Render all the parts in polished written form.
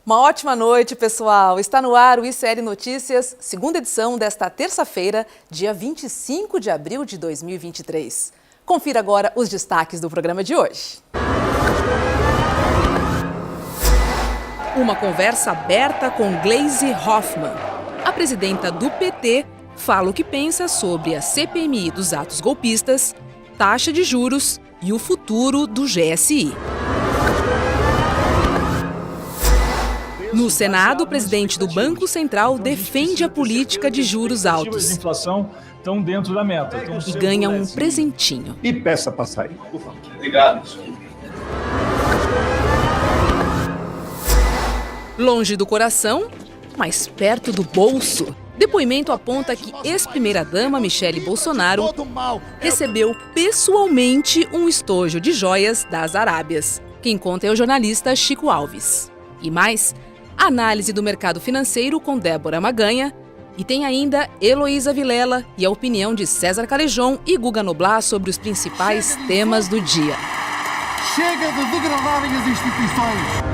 Uma ótima noite, pessoal. Está no ar o ICL Notícias, segunda edição desta terça-feira, dia 25 de abril de 2023. Confira agora os destaques do programa de hoje. Uma conversa aberta com Gleisi Hoffmann. A presidenta do PT fala o que pensa sobre a CPMI dos atos golpistas, taxa de juros e o futuro do GSI. No Senado, o presidente do Banco Central defende a política de juros altos. As inflação estão dentro da meta. E ganha um presentinho. E peça para sair. Obrigado. Longe do coração, mas perto do bolso. Depoimento aponta que ex-primeira-dama Michele Bolsonaro recebeu pessoalmente um estojo de joias das Arábias. Quem conta é o jornalista Chico Alves. E mais, análise do mercado financeiro com Débora Maganha. E tem ainda Heloísa Vilela e a opinião de César Calejon e Guga Noblar sobre os principais temas do dia. Chega de degradarem as instituições!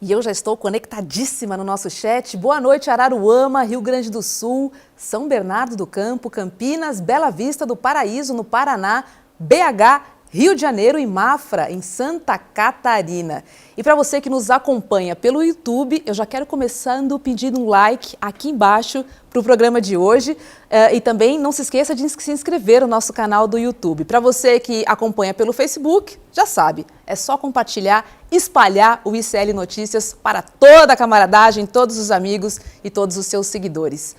E eu já estou conectadíssima no nosso chat. Boa noite, Araruama, Rio Grande do Sul, São Bernardo do Campo, Campinas, Bela Vista do Paraíso, no Paraná, BH, Rio de Janeiro e Mafra, em Santa Catarina. E para você que nos acompanha pelo YouTube, eu já quero começando pedindo um like aqui embaixo para o programa de hoje. E também não se esqueça de se inscrever no nosso canal do YouTube. Para você que acompanha pelo Facebook, já sabe, é só compartilhar, espalhar o ICL Notícias para toda a camaradagem, todos os amigos e todos os seus seguidores.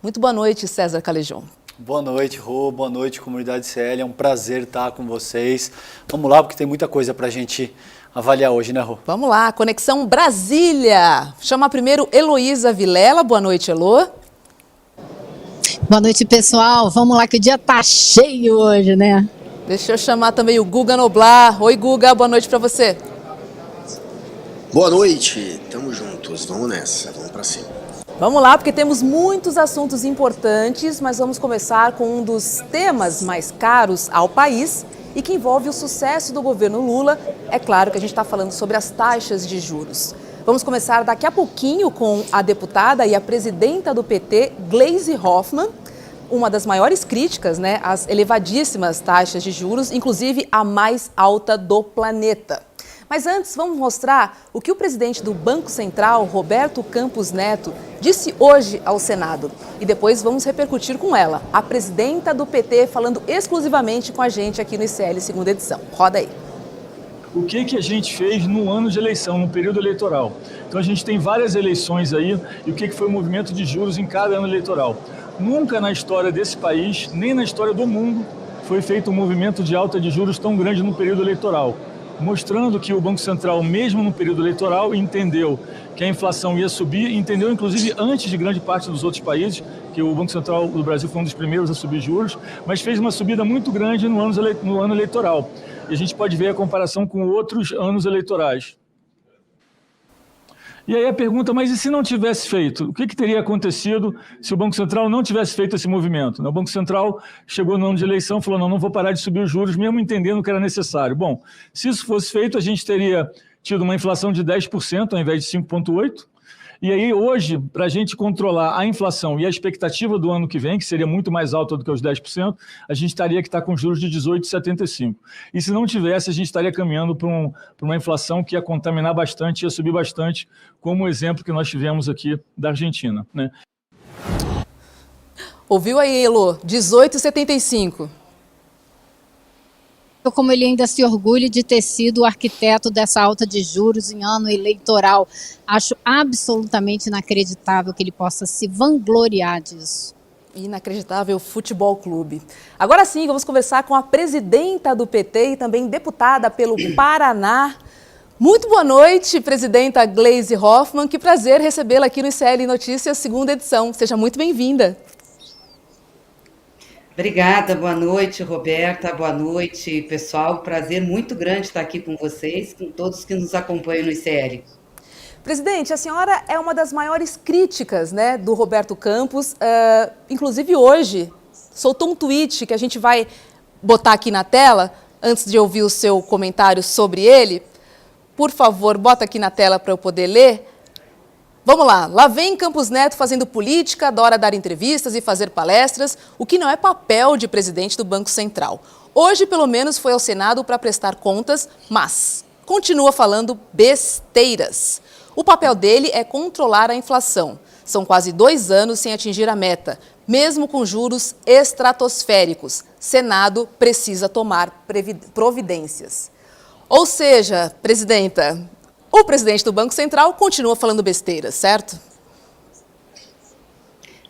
Muito boa noite, César Calejon. Boa noite, Rô. Boa noite, comunidade CL. É um prazer estar com vocês. Vamos lá, porque tem muita coisa para a gente avaliar hoje, né, Rô? Vamos lá, Conexão Brasília. Chama primeiro Heloísa Vilela. Boa noite, Elô. Boa noite, pessoal. Vamos lá que o dia tá cheio hoje, né? Deixa eu chamar também o Guga Noblar. Oi, Guga, boa noite para você. Boa noite, tamo juntos. Vamos nessa, vamos para cima. Vamos lá, porque temos muitos assuntos importantes, mas vamos começar com um dos temas mais caros ao país e que envolve o sucesso do governo Lula. É claro que a gente está falando sobre as taxas de juros. Vamos começar daqui a pouquinho com a deputada e a presidenta do PT, Gleisi Hoffmann, uma das maiores críticas, né, às elevadíssimas taxas de juros, inclusive a mais alta do planeta. Mas antes, vamos mostrar o que o presidente do Banco Central, Roberto Campos Neto, disse hoje ao Senado. E depois vamos repercutir com ela, a presidenta do PT, falando exclusivamente com a gente aqui no ICL segunda edição. Roda aí. O que a gente fez no ano de eleição, no período eleitoral? Então a gente tem várias eleições aí e o que foi o movimento de juros em cada ano eleitoral. Nunca na história desse país, nem na história do mundo, foi feito um movimento de alta de juros tão grande no período eleitoral, mostrando que o Banco Central, mesmo no período eleitoral, entendeu que a inflação ia subir, entendeu inclusive antes de grande parte dos outros países, que o Banco Central do Brasil foi um dos primeiros a subir juros, mas fez uma subida muito grande no ano eleitoral. E a gente pode ver a comparação com outros anos eleitorais. E aí a pergunta, mas e se não tivesse feito? O que teria acontecido se o Banco Central não tivesse feito esse movimento? O Banco Central chegou no ano de eleição e falou, não vou parar de subir os juros, mesmo entendendo que era necessário. Bom, se isso fosse feito, a gente teria tido uma inflação de 10% ao invés de 5,8%. E aí hoje, para a gente controlar a inflação e a expectativa do ano que vem, que seria muito mais alta do que os 10%, a gente teria que estar com juros de 18,75%. E se não tivesse, a gente estaria caminhando para uma inflação que ia contaminar bastante, ia subir bastante, como o exemplo que nós tivemos aqui da Argentina, né? Ouviu aí, Elô? 18,75%. Como ele ainda se orgulha de ter sido o arquiteto dessa alta de juros em ano eleitoral. Acho absolutamente inacreditável que ele possa se vangloriar disso. Inacreditável Futebol Clube. Agora sim, vamos conversar com a presidenta do PT e também deputada pelo Paraná. Muito boa noite, presidenta Gleisi Hoffmann. Que prazer recebê-la aqui no ICL Notícias, segunda edição. Seja muito bem-vinda. Obrigada, boa noite, Roberta, boa noite, pessoal. Prazer muito grande estar aqui com vocês, com todos que nos acompanham no ICL. Presidente, a senhora é uma das maiores críticas, né, do Roberto Campos. Inclusive hoje, soltou um tweet que a gente vai botar aqui na tela, antes de ouvir o seu comentário sobre ele, por favor, bota aqui na tela para eu poder ler. Vamos lá, lá vem Campos Neto fazendo política, adora dar entrevistas e fazer palestras, o que não é papel de presidente do Banco Central. Hoje, pelo menos, foi ao Senado para prestar contas, mas continua falando besteiras. O papel dele é controlar a inflação. São quase 2 anos sem atingir a meta, mesmo com juros estratosféricos. Senado precisa tomar providências. Ou seja, presidenta, o presidente do Banco Central continua falando besteira, certo?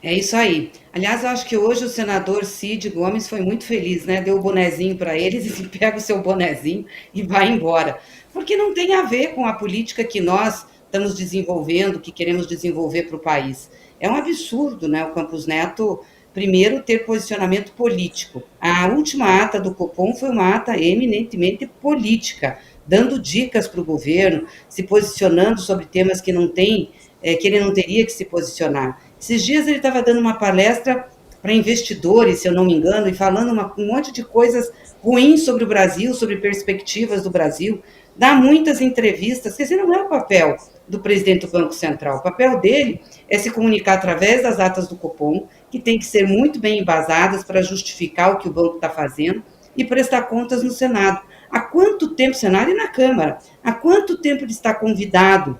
É isso aí. Aliás, eu acho que hoje o senador Cid Gomes foi muito feliz, né? Deu o bonezinho para eles e pega o seu bonezinho e vai embora. Porque não tem a ver com a política que nós estamos desenvolvendo, que queremos desenvolver para o país. É um absurdo, né? O Campos Neto, primeiro, ter posicionamento político. A última ata do Copom foi uma ata eminentemente política, dando dicas para o governo, se posicionando sobre temas que não tem, que ele não teria que se posicionar. Esses dias ele estava dando uma palestra para investidores, se eu não me engano, e falando um monte de coisas ruins sobre o Brasil, sobre perspectivas do Brasil, dá muitas entrevistas, quer dizer, não é o papel do presidente do Banco Central. O papel dele é se comunicar através das atas do Copom, que tem que ser muito bem embasadas para justificar o que o banco está fazendo e prestar contas no Senado. Há quanto tempo, Senado e na Câmara, há quanto tempo ele está convidado,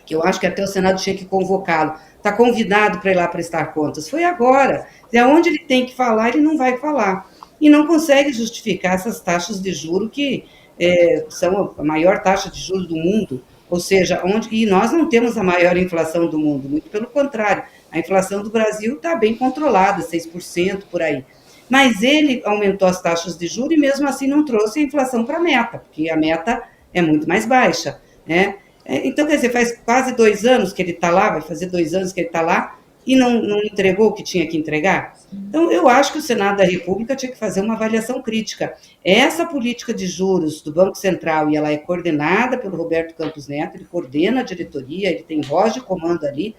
que eu acho que até o Senado tinha que convocá-lo, está convidado para ir lá prestar contas? Foi agora. Onde ele tem que falar, ele não vai falar. E não consegue justificar essas taxas de juros que são a maior taxa de juros do mundo, ou seja, e nós não temos a maior inflação do mundo, muito pelo contrário, a inflação do Brasil está bem controlada, 6% por aí. Mas ele aumentou as taxas de juros e mesmo assim não trouxe a inflação para a meta, porque a meta é muito mais baixa, né? Então, quer dizer, faz quase 2 anos que ele está lá, vai fazer 2 anos que ele está lá, e não entregou o que tinha que entregar? Então, eu acho que o Senado da República tinha que fazer uma avaliação crítica. Essa política de juros do Banco Central, e ela é coordenada pelo Roberto Campos Neto, ele coordena a diretoria, ele tem voz de comando ali,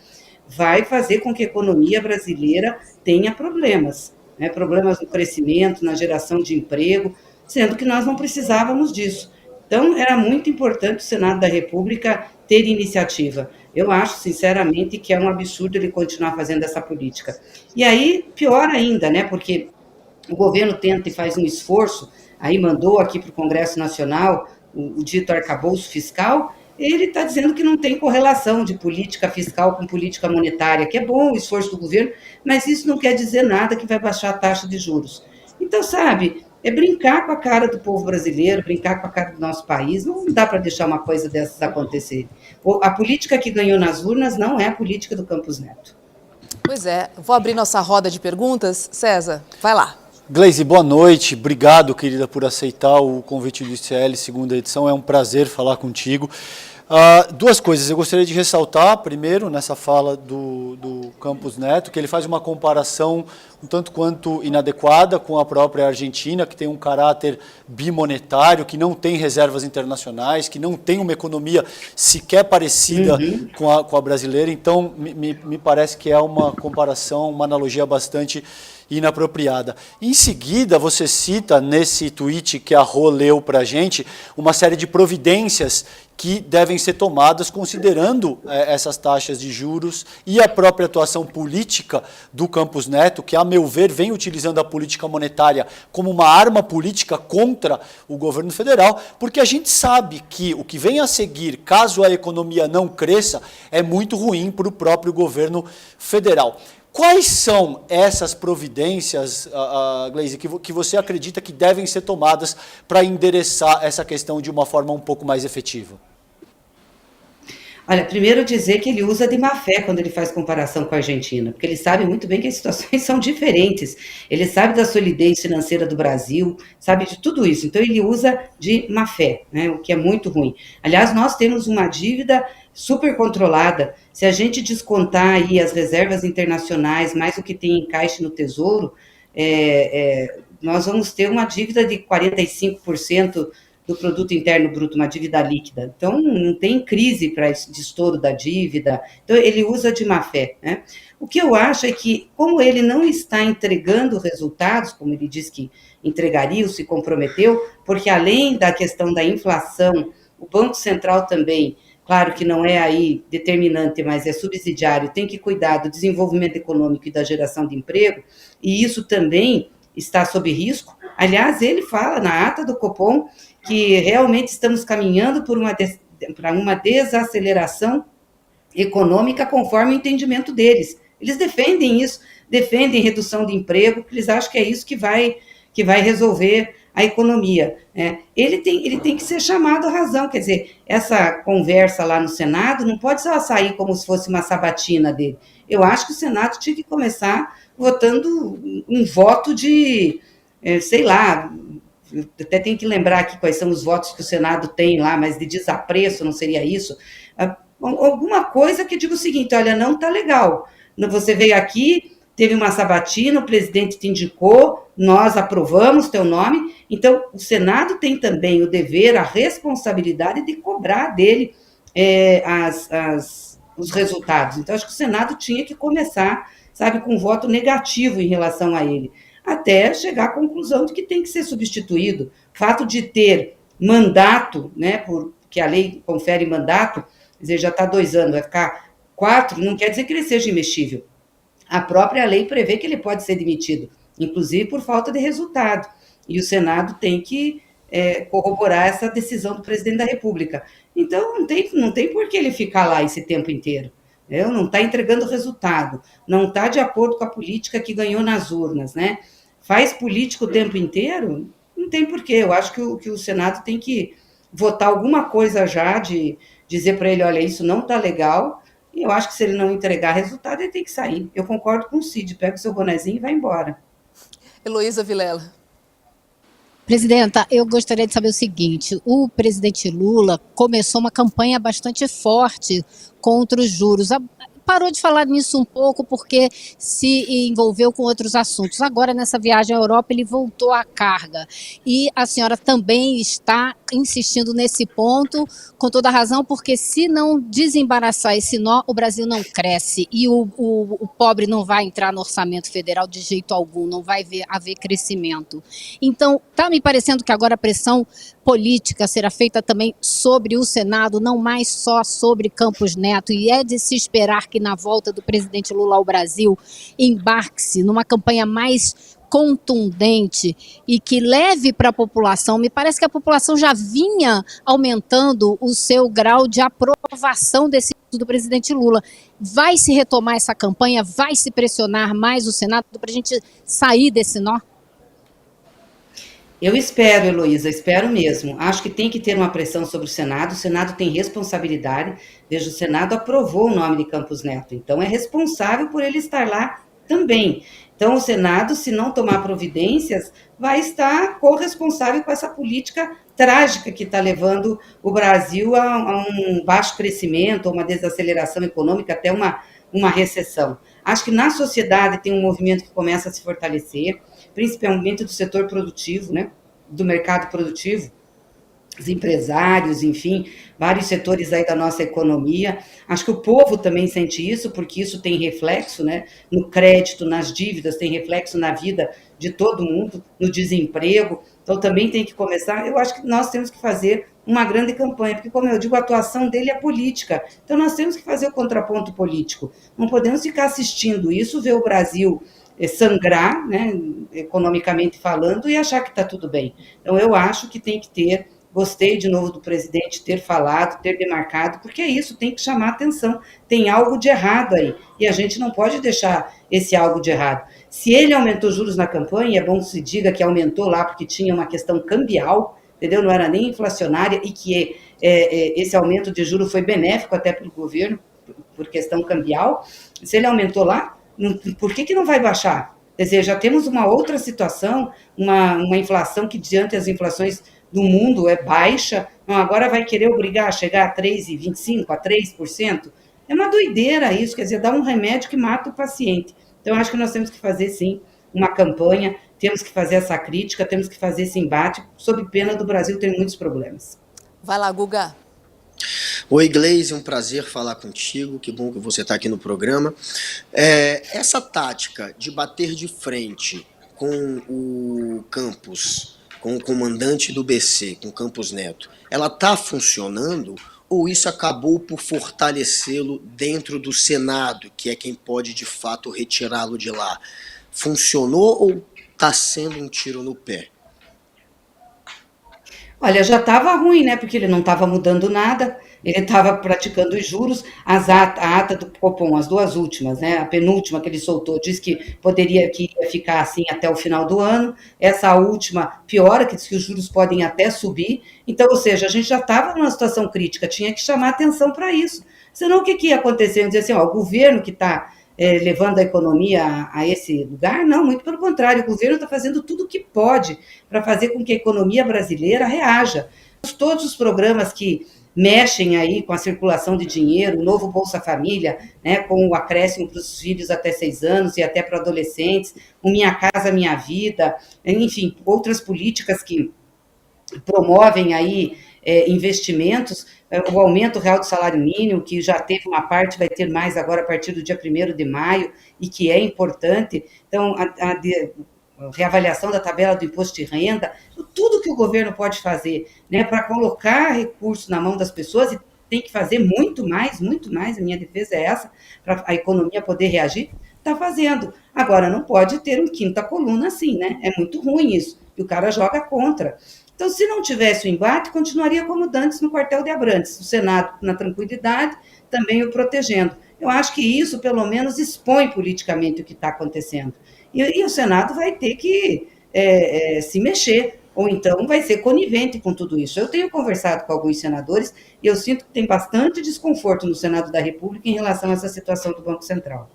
vai fazer com que a economia brasileira tenha problemas, né? Problemas no crescimento, na geração de emprego, sendo que nós não precisávamos disso. Então, era muito importante o Senado da República ter iniciativa. Eu acho, sinceramente, que é um absurdo ele continuar fazendo essa política. E aí, pior ainda, né? Porque o governo tenta e faz um esforço, aí mandou aqui para o Congresso Nacional o dito arcabouço fiscal, ele está dizendo que não tem correlação de política fiscal com política monetária, que é bom o esforço do governo, mas isso não quer dizer nada que vai baixar a taxa de juros. Então, sabe, é brincar com a cara do povo brasileiro, brincar com a cara do nosso país, não dá para deixar uma coisa dessas acontecer. A política que ganhou nas urnas não é a política do Campos Neto. Pois é, vou abrir nossa roda de perguntas. César, vai lá. Gleisi, boa noite. Obrigado, querida, por aceitar o convite do ICL, segunda edição. É um prazer falar contigo. 2 coisas. Eu gostaria de ressaltar, primeiro, nessa fala do Campos Neto, que ele faz uma comparação um tanto quanto inadequada com a própria Argentina, que tem um caráter bimonetário, que não tem reservas internacionais, que não tem uma economia sequer parecida com a brasileira. Então, me parece que é uma comparação, uma analogia bastante inapropriada. Em seguida, você cita nesse tweet que a Rô leu para a gente uma série de providências que devem ser tomadas considerando essas taxas de juros e a própria atuação política do Campos Neto, que, a meu ver, vem utilizando a política monetária como uma arma política contra o governo federal, porque a gente sabe que o que vem a seguir, caso a economia não cresça, é muito ruim para o próprio governo federal. Quais são essas providências, Gleisi, que você acredita que devem ser tomadas para endereçar essa questão de uma forma um pouco mais efetiva? Olha, primeiro dizer que ele usa de má fé quando ele faz comparação com a Argentina, porque ele sabe muito bem que as situações são diferentes. Ele sabe da solidez financeira do Brasil, sabe de tudo isso. Então, ele usa de má fé, né, o que é muito ruim. Aliás, nós temos uma dívida super controlada. Se a gente descontar aí as reservas internacionais, mais o que tem em caixa no Tesouro, nós vamos ter uma dívida de 45% do produto interno bruto, uma dívida líquida. Então, não tem crise de estouro da dívida. Então, ele usa de má fé, né? O que eu acho é que, como ele não está entregando resultados, como ele disse que entregaria, ou se comprometeu, porque além da questão da inflação, o Banco Central também, claro que não é aí determinante, mas é subsidiário, tem que cuidar do desenvolvimento econômico e da geração de emprego, e isso também está sob risco. Aliás, ele fala na ata do Copom que realmente estamos caminhando para uma desaceleração econômica conforme o entendimento deles. Eles defendem isso, defendem redução de emprego, porque eles acham que é isso que vai resolver a economia. Né? Ele tem que ser chamado à razão, quer dizer, essa conversa lá no Senado não pode só sair como se fosse uma sabatina dele. Eu acho que o Senado tinha que começar votando um voto de, sei lá, até tem que lembrar aqui quais são os votos que o Senado tem lá, mas de desapreço, não seria isso? Alguma coisa que diga o seguinte, olha, não está legal. Você veio aqui, teve uma sabatina, o presidente te indicou, nós aprovamos teu nome, então o Senado tem também o dever, a responsabilidade de cobrar dele os resultados. Então, acho que o Senado tinha que começar, sabe, com um voto negativo em relação a ele, até chegar à conclusão de que tem que ser substituído. O fato de ter mandato, né, porque a lei confere mandato, quer dizer, já está 2 anos, vai ficar 4, não quer dizer que ele seja imexível. A própria lei prevê que ele pode ser demitido, inclusive por falta de resultado. E o Senado tem que corroborar essa decisão do presidente da República. Então, não tem por que ele ficar lá esse tempo inteiro. Não está entregando resultado, não está de acordo com a política que ganhou nas urnas, né? Faz política o tempo inteiro? Não tem porquê. Eu acho que o Senado tem que votar alguma coisa já, de dizer para ele, olha, isso não está legal, e eu acho que se ele não entregar resultado, ele tem que sair. Eu concordo com o Cid, pega o seu bonezinho e vai embora. Heloísa Vilela. Presidenta, eu gostaria de saber o seguinte, o presidente Lula começou uma campanha bastante forte contra os juros. Parou de falar nisso um pouco porque se envolveu com outros assuntos. Agora, nessa viagem à Europa, ele voltou à carga. E a senhora também está insistindo nesse ponto, com toda a razão, porque se não desembaraçar esse nó, o Brasil não cresce. E o pobre não vai entrar no orçamento federal de jeito algum, não vai haver crescimento. Então, está me parecendo que agora a pressão política será feita também sobre o Senado, não mais só sobre Campos Neto, e é de se esperar que na volta do presidente Lula ao Brasil embarque-se numa campanha mais contundente e que leve para a população. Me parece que a população já vinha aumentando o seu grau de aprovação desse do presidente Lula. Vai se retomar essa campanha? Vai se pressionar mais o Senado para a gente sair desse nó? Eu espero, Heloísa, espero mesmo. Acho que tem que ter uma pressão sobre o Senado tem responsabilidade. Veja, o Senado aprovou o nome de Campos Neto, então é responsável por ele estar lá também. Então, o Senado, se não tomar providências, vai estar corresponsável com essa política trágica que está levando o Brasil a um baixo crescimento, a uma desaceleração econômica, até uma recessão. Acho que na sociedade tem um movimento que começa a se fortalecer, principalmente do setor produtivo, né, do mercado produtivo, os empresários, enfim, vários setores aí da nossa economia. Acho que o povo também sente isso, porque isso tem reflexo, né, no crédito, nas dívidas, tem reflexo na vida de todo mundo, no desemprego. Então, também tem que começar. Eu acho que nós temos que fazer uma grande campanha, porque, como eu digo, a atuação dele é política. Então, nós temos que fazer o contraponto político. Não podemos ficar assistindo isso, ver o Brasil sangrar, né, economicamente falando, e achar que está tudo bem. Então, eu acho que tem que ter. Gostei de novo do presidente ter falado, ter demarcado, porque é isso, tem que chamar atenção. Tem algo de errado aí, e a gente não pode deixar esse algo de errado. Se ele aumentou juros na campanha, é bom que se diga que aumentou lá porque tinha uma questão cambial, entendeu? Não era nem inflacionária, e que esse aumento de juros foi benéfico até para o governo, por questão cambial. Se ele aumentou lá, por que não vai baixar? Quer dizer, já temos uma outra situação, uma inflação que, diante das inflações do mundo, é baixa, não, agora vai querer obrigar a chegar a 3,25%, a 3%. É uma doideira isso, quer dizer, dá um remédio que mata o paciente. Então, acho que nós temos que fazer, sim, uma campanha, temos que fazer essa crítica, temos que fazer esse embate, sob pena do Brasil ter muitos problemas. Vai lá, Guga. Oi, Gleise, um prazer falar contigo, que bom que você está aqui no programa. Essa tática de bater de frente com o Campos, com o comandante do BC, com o Campos Neto, ela está funcionando ou isso acabou por fortalecê-lo dentro do Senado, que é quem pode de fato retirá-lo de lá? Funcionou ou está sendo um tiro no pé? Olha, já estava ruim, né? Porque ele não estava mudando nada, ele estava praticando os juros, a ata do Copom, as duas últimas, né? A penúltima que ele soltou, diz que que iria ficar assim até o final do ano. Essa última piora, que diz que os juros podem até subir. Então, ou seja, a gente já estava numa situação crítica, tinha que chamar atenção para isso. Senão, o que ia acontecer? Dizer assim, ó, o governo que está levando a economia a esse lugar? Não, muito pelo contrário, o governo está fazendo tudo o que pode para fazer com que a economia brasileira reaja. Todos os programas que mexem aí com a circulação de dinheiro, o novo Bolsa Família, né, com o acréscimo para os filhos até 6 anos e até para adolescentes, o Minha Casa Minha Vida, enfim, outras políticas que promovem aí investimentos, o aumento real do salário mínimo, que já teve uma parte, vai ter mais agora a partir do dia 1º de maio, e que é importante. Então, a reavaliação da tabela do imposto de renda, tudo que o governo pode fazer, né, para colocar recursos na mão das pessoas, e tem que fazer muito mais, a minha defesa é essa, para a economia poder reagir, está fazendo. Agora, não pode ter um quinta coluna assim, né? É muito ruim isso, e o cara joga contra. Então, se não tivesse o embate, continuaria como dantes no quartel de Abrantes, o Senado na tranquilidade, também o protegendo. Eu acho que isso, pelo menos, expõe politicamente o que está acontecendo. E o Senado vai ter que se mexer, ou então vai ser conivente com tudo isso. Eu tenho conversado com alguns senadores e eu sinto que tem bastante desconforto no Senado da República em relação a essa situação do Banco Central.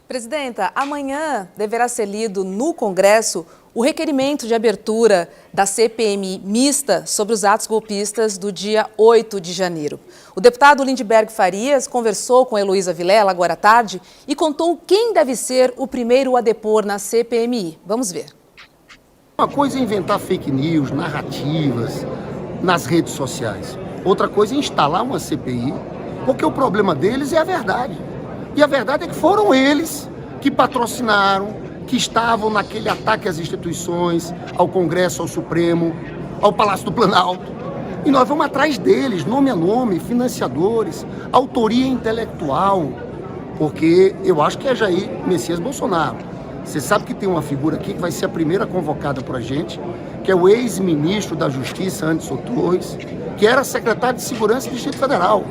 Presidenta, amanhã deverá ser lido no Congresso o requerimento de abertura da CPMI mista sobre os atos golpistas do dia 8 de janeiro. O deputado Lindbergh Farias conversou com Heloísa Vilela agora à tarde e contou quem deve ser o primeiro a depor na CPMI. Vamos ver. Uma coisa é inventar fake news, narrativas nas redes sociais. Outra coisa é instalar uma CPI, porque o problema deles é a verdade. E a verdade é que foram eles que patrocinaram, que estavam naquele ataque às instituições, ao Congresso, ao Supremo, ao Palácio do Planalto. E nós vamos atrás deles, nome a nome, financiadores, autoria intelectual, porque eu acho que é Jair Messias Bolsonaro. Você sabe que tem uma figura aqui que vai ser a primeira convocada por a gente, que é o ex-ministro da Justiça, Anderson Torres, que era secretário de Segurança do Distrito Federal,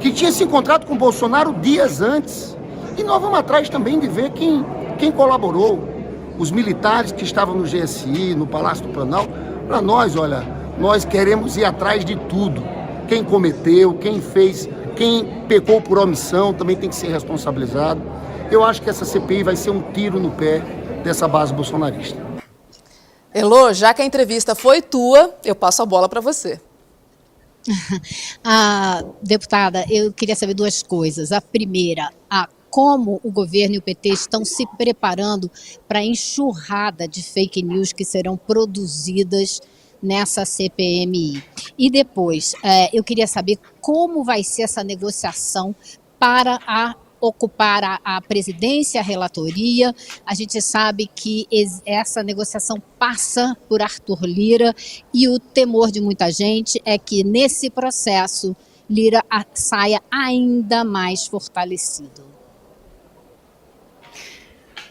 que tinha se encontrado com o Bolsonaro dias antes. E nós vamos atrás também de ver quem colaborou, os militares que estavam no GSI, no Palácio do Planalto. Para nós, olha, nós queremos ir atrás de tudo. Quem cometeu, quem fez, quem pecou por omissão também tem que ser responsabilizado. Eu acho que essa CPI vai ser um tiro no pé dessa base bolsonarista. Elô, já que a entrevista foi tua, eu passo a bola para você. Deputada, eu queria saber duas coisas. A primeira, como o governo e o PT estão se preparando para a enxurrada de fake news que serão produzidas nessa CPMI. E depois, eu queria saber como vai ser essa negociação para ocupar a presidência, a relatoria. A gente sabe que essa negociação passa por Arthur Lira e o temor de muita gente é que nesse processo Lira saia ainda mais fortalecido.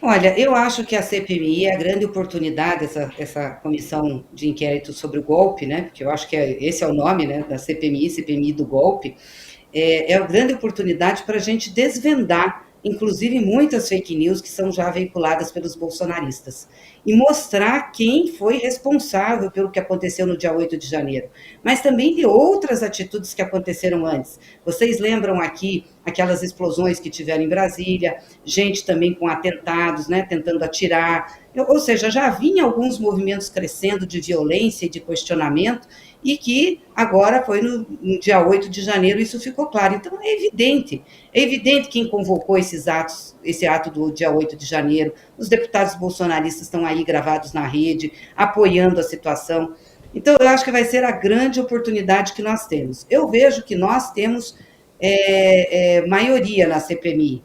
Olha, eu acho que a CPMI é a grande oportunidade, essa comissão de inquérito sobre o golpe, né? Porque eu acho que esse é o nome, né, da CPMI do golpe. É a grande oportunidade para a gente desvendar, inclusive muitas fake news que são já veiculadas pelos bolsonaristas, e mostrar quem foi responsável pelo que aconteceu no dia 8 de janeiro, mas também de outras atitudes que aconteceram antes. Vocês lembram aqui aquelas explosões que tiveram em Brasília, gente também com atentados, né, tentando atirar, ou seja, já vinha alguns movimentos crescendo de violência e de questionamento, e que agora foi no dia 8 de janeiro, isso ficou claro. Então, é evidente quem convocou esse ato do dia 8 de janeiro, os deputados bolsonaristas estão aí aí gravados na rede, apoiando a situação. Então, eu acho que vai ser a grande oportunidade que nós temos. Eu vejo que nós temos maioria na CPMI,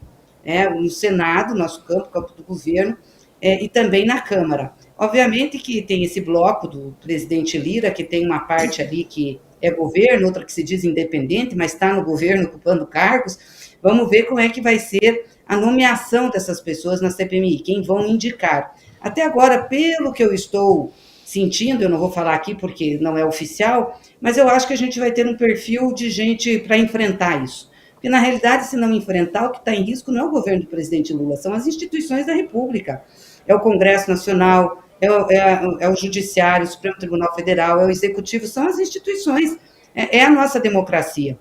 no Senado, nosso campo do governo, e também na Câmara. Obviamente que tem esse bloco do presidente Lira, que tem uma parte ali que é governo, outra que se diz independente, mas está no governo ocupando cargos. Vamos ver como é que vai ser a nomeação dessas pessoas na CPMI, quem vão indicar. Até agora, pelo que eu estou sentindo, eu não vou falar aqui porque não é oficial, mas eu acho que a gente vai ter um perfil de gente para enfrentar isso. Porque, na realidade, se não enfrentar, o que está em risco não é o governo do presidente Lula, são as instituições da República. É o Congresso Nacional, é o Judiciário, o Supremo Tribunal Federal, é o Executivo, são as instituições, é a nossa democracia.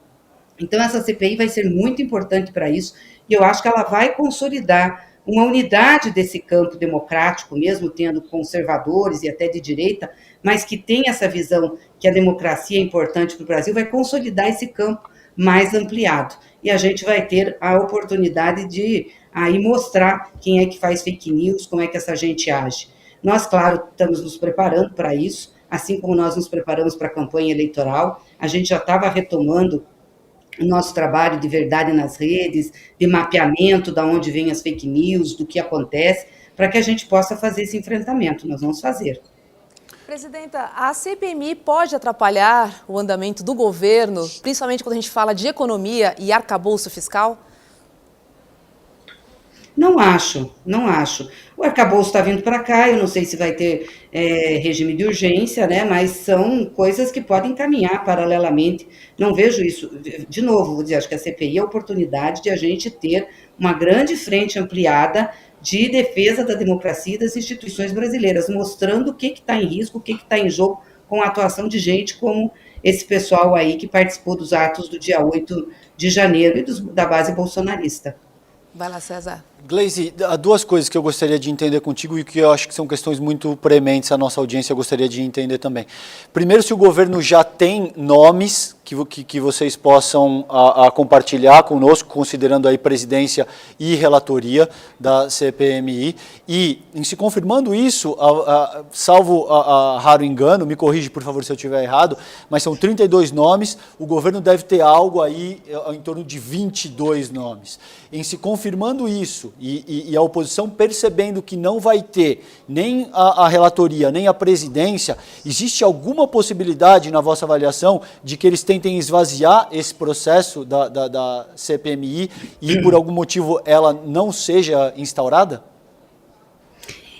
Então, essa CPI vai ser muito importante para isso, e eu acho que ela vai consolidar uma unidade desse campo democrático, mesmo tendo conservadores e até de direita, mas que tem essa visão que a democracia é importante para o Brasil, vai consolidar esse campo mais ampliado. E a gente vai ter a oportunidade de aí mostrar quem é que faz fake news, como é que essa gente age. Nós, claro, estamos nos preparando para isso, assim como nós nos preparamos para a campanha eleitoral, a gente já estava retomando o nosso trabalho de verdade nas redes, de mapeamento de onde vêm as fake news, do que acontece, para que a gente possa fazer esse enfrentamento. Nós vamos fazer. Presidenta, a CPMI pode atrapalhar o andamento do governo, principalmente quando a gente fala de economia e arcabouço fiscal? Não acho. O arcabouço está vindo para cá, eu não sei se vai ter regime de urgência, né? Mas são coisas que podem caminhar paralelamente. Não vejo isso. De novo, vou dizer, acho que a CPI é a oportunidade de a gente ter uma grande frente ampliada de defesa da democracia e das instituições brasileiras, mostrando o que está em risco, o que está em jogo com a atuação de gente como esse pessoal aí que participou dos atos do dia 8 de janeiro e da base bolsonarista. Vai lá, César. Gleisi, há duas coisas que eu gostaria de entender contigo e que eu acho que são questões muito prementes à nossa audiência, eu gostaria de entender também. Primeiro, se o governo já tem nomes que vocês possam compartilhar conosco, considerando aí presidência e relatoria da CPMI, e em se confirmando isso, salvo raro engano, me corrige por favor se eu estiver errado, mas são 32 nomes, o governo deve ter algo aí em torno de 22 nomes. Em se confirmando isso, e a oposição percebendo que não vai ter nem a relatoria, nem a presidência, existe alguma possibilidade, na vossa avaliação, de que eles tentem esvaziar esse processo da CPMI e, por algum motivo, ela não seja instaurada?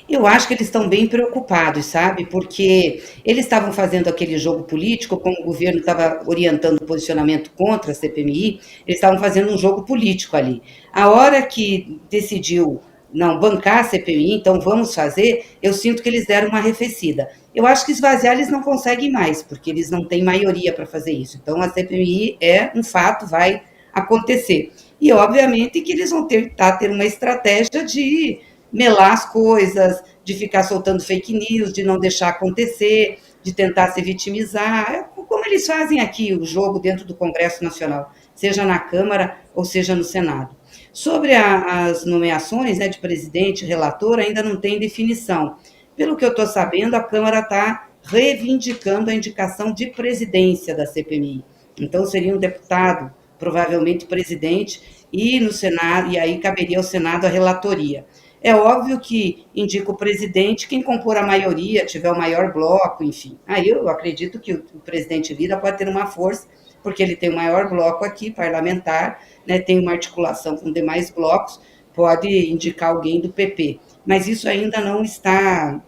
Eu acho que eles estão bem preocupados, sabe? Porque eles estavam fazendo aquele jogo político, como o governo estava orientando o posicionamento contra a CPMI, eles estavam fazendo um jogo político ali. A hora que decidiu não bancar a CPMI, então vamos fazer, eu sinto que eles deram uma arrefecida. Eu acho que esvaziar eles não conseguem mais, porque eles não têm maioria para fazer isso. Então a CPMI é um fato, vai acontecer. E obviamente que eles vão ter uma estratégia de melar as coisas, de ficar soltando fake news, de não deixar acontecer, de tentar se vitimizar, como eles fazem aqui o jogo dentro do Congresso Nacional, seja na Câmara ou seja no Senado. Sobre as nomeações, né, de presidente, relator, ainda não tem definição. Pelo que eu estou sabendo, a Câmara está reivindicando a indicação de presidência da CPMI. Então, seria um deputado, provavelmente presidente, e no Senado, e aí caberia ao Senado a relatoria. É óbvio que indica o presidente quem compor a maioria, tiver o maior bloco, enfim. Aí eu acredito que o presidente Lira pode ter uma força, porque ele tem o maior bloco aqui, parlamentar, né, tem uma articulação com demais blocos, pode indicar alguém do PP. Mas isso ainda não está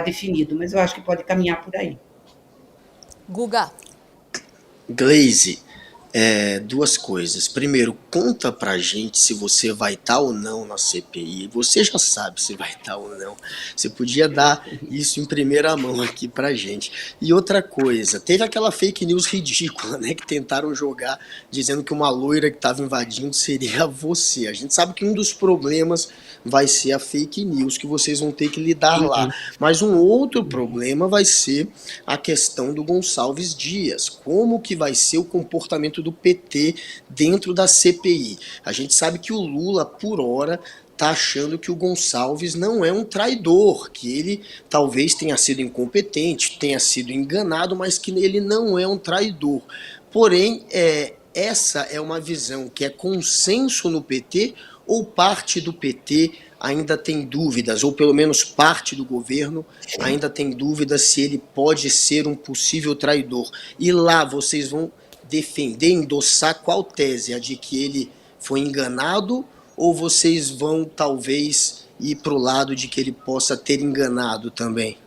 definido, mas eu acho que pode caminhar por aí. Guga. Gleisi, duas coisas. Primeiro, conta pra gente se você vai estar ou não na CPI. Você já sabe se vai estar ou não. Você podia dar isso em primeira mão aqui pra gente. E outra coisa, teve aquela fake news ridícula, né, que tentaram jogar dizendo que uma loira que estava invadindo seria você. A gente sabe que um dos problemas vai ser a fake news que vocês vão ter que lidar lá. Mas um outro problema vai ser a questão do Gonçalves Dias. Como que vai ser o comportamento do PT dentro da CPI? A gente sabe que o Lula, por hora, está achando que o Gonçalves não é um traidor, que ele talvez tenha sido incompetente, tenha sido enganado, mas que ele não é um traidor. Porém, essa é uma visão que é consenso no PT, ou parte do PT ainda tem dúvidas, ou pelo menos parte do governo ainda tem dúvidas se ele pode ser um possível traidor. E lá vocês vão defender, endossar qual tese? A de que ele foi enganado, ou vocês vão talvez ir para o lado de que ele possa ter enganado também?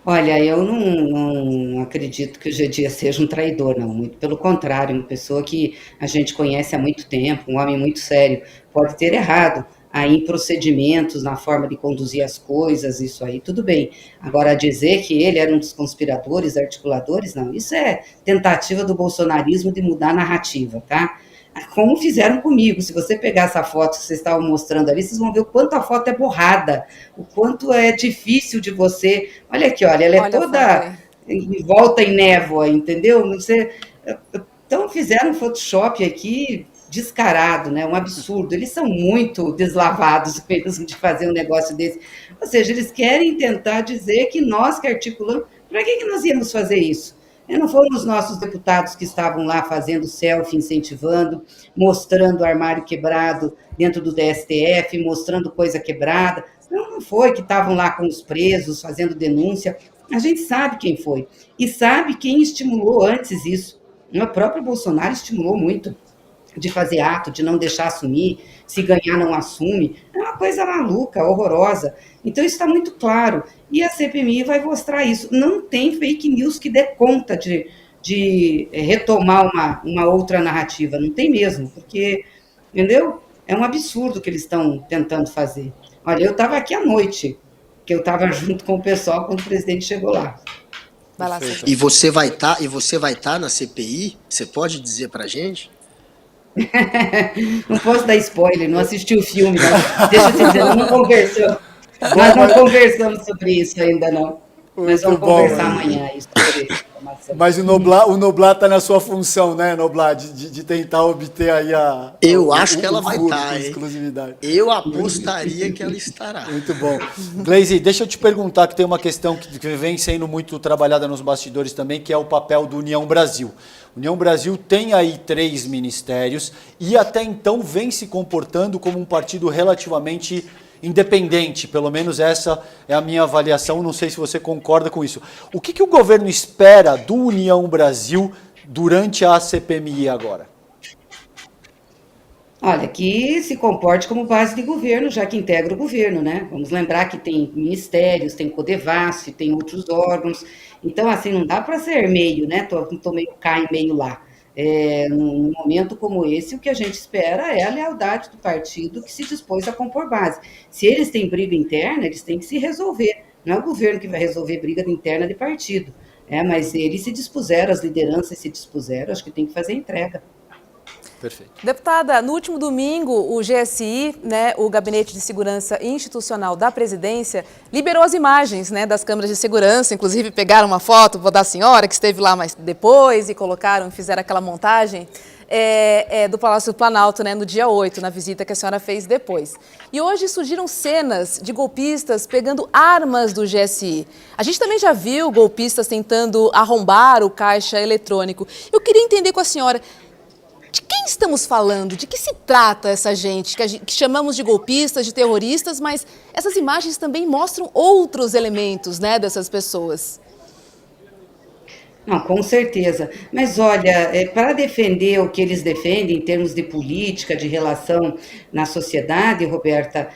Olha, eu não acredito que o G. Dias seja um traidor, não. Muito pelo contrário, uma pessoa que a gente conhece há muito tempo, um homem muito sério. Pode ter errado aí em procedimentos, na forma de conduzir as coisas, isso aí, tudo bem. Agora, dizer que ele era um dos conspiradores, articuladores, não. Isso é tentativa do bolsonarismo de mudar a narrativa, tá? Como fizeram comigo. Se você pegar essa foto que vocês estavam mostrando ali, vocês vão ver o quanto a foto é borrada, o quanto é difícil de você... Olha aqui, olha, ela é toda em volta em névoa, entendeu? Então fizeram um Photoshop aqui descarado, né? Um absurdo. Eles são muito deslavados mesmo de fazer um negócio desse. Ou seja, eles querem tentar dizer que nós que articulamos... Para que nós íamos fazer isso? Não foram os nossos deputados que estavam lá fazendo selfie, incentivando, mostrando armário quebrado dentro do STF, mostrando coisa quebrada. Não foi que estavam lá com os presos, fazendo denúncia. A gente sabe quem foi. E sabe quem estimulou antes isso. O próprio Bolsonaro estimulou muito de fazer ato, de não deixar assumir, se ganhar não assume. É uma coisa maluca, horrorosa. Então isso está muito claro. E a CPMI vai mostrar isso. Não tem fake news que dê conta de retomar uma outra narrativa. Não tem mesmo, porque, entendeu? É um absurdo que eles estão tentando fazer. Olha, eu estava aqui à noite, que eu estava junto com o pessoal quando o presidente chegou lá. Vai lá, E você vai estar na CPI? Você pode dizer para a gente? Não posso dar spoiler, não assisti o filme, não. Deixa eu te dizer, não conversamos. Nós não conversamos sobre isso ainda, não. Nós vamos conversar amanhã sobre informação. Mas o Noblar está na sua função, né, Noblar, de tentar obter aí a... Eu acho que ela vai estar, hein? Exclusividade. Eu apostaria que ela estará. Muito bom. Gleisi, deixa eu te perguntar, que tem uma questão que vem sendo muito trabalhada nos bastidores também, que é o papel do União Brasil. União Brasil tem aí 3 ministérios e até então vem se comportando como um partido relativamente independente, pelo menos essa é a minha avaliação, não sei se você concorda com isso. O que o governo espera do União Brasil durante a CPMI agora? Olha, que se comporte como base de governo, já que integra o governo, né? Vamos lembrar que tem ministérios, tem Codevasf, tem outros órgãos. Então, assim, não dá para ser meio, né? Tô meio cá e meio lá. Num momento como esse, o que a gente espera é a lealdade do partido que se dispôs a compor base. Se eles têm briga interna, eles têm que se resolver. Não é o governo que vai resolver briga interna de partido. Mas eles se dispuseram, as lideranças se dispuseram, acho que tem que fazer entrega. Perfeito. Deputada, no último domingo, o GSI, né, o Gabinete de Segurança Institucional da Presidência, liberou as imagens, né, das câmeras de segurança, inclusive pegaram uma foto da senhora que esteve lá mais depois e fizeram aquela montagem do Palácio do Planalto, né, no dia 8, na visita que a senhora fez depois. E hoje surgiram cenas de golpistas pegando armas do GSI. A gente também já viu golpistas tentando arrombar o caixa eletrônico. Eu queria entender com a senhora... De quem estamos falando? De que se trata essa gente que chamamos de golpistas, de terroristas, mas essas imagens também mostram outros elementos, né, dessas pessoas? Não, com certeza. Mas olha, para defender o que eles defendem em termos de política, de relação na sociedade, Roberta,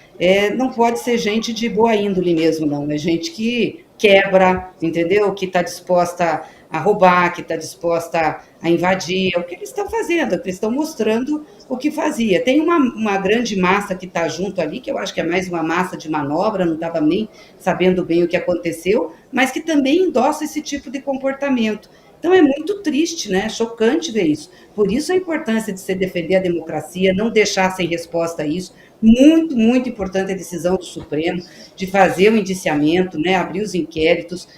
não pode ser gente de boa índole mesmo, não. É gente que quebra, entendeu? Que está disposta a roubar, que está disposta a invadir. É o que eles estão fazendo, eles estão mostrando o que fazia. Tem uma grande massa que está junto ali, que eu acho que é mais uma massa de manobra, não estava nem sabendo bem o que aconteceu, mas que também endossa esse tipo de comportamento. Então é muito triste, né? Chocante ver isso. Por isso a importância de se defender a democracia, não deixar sem resposta a isso. Muito, muito importante a decisão do Supremo de fazer o indiciamento, né? Abrir os inquéritos,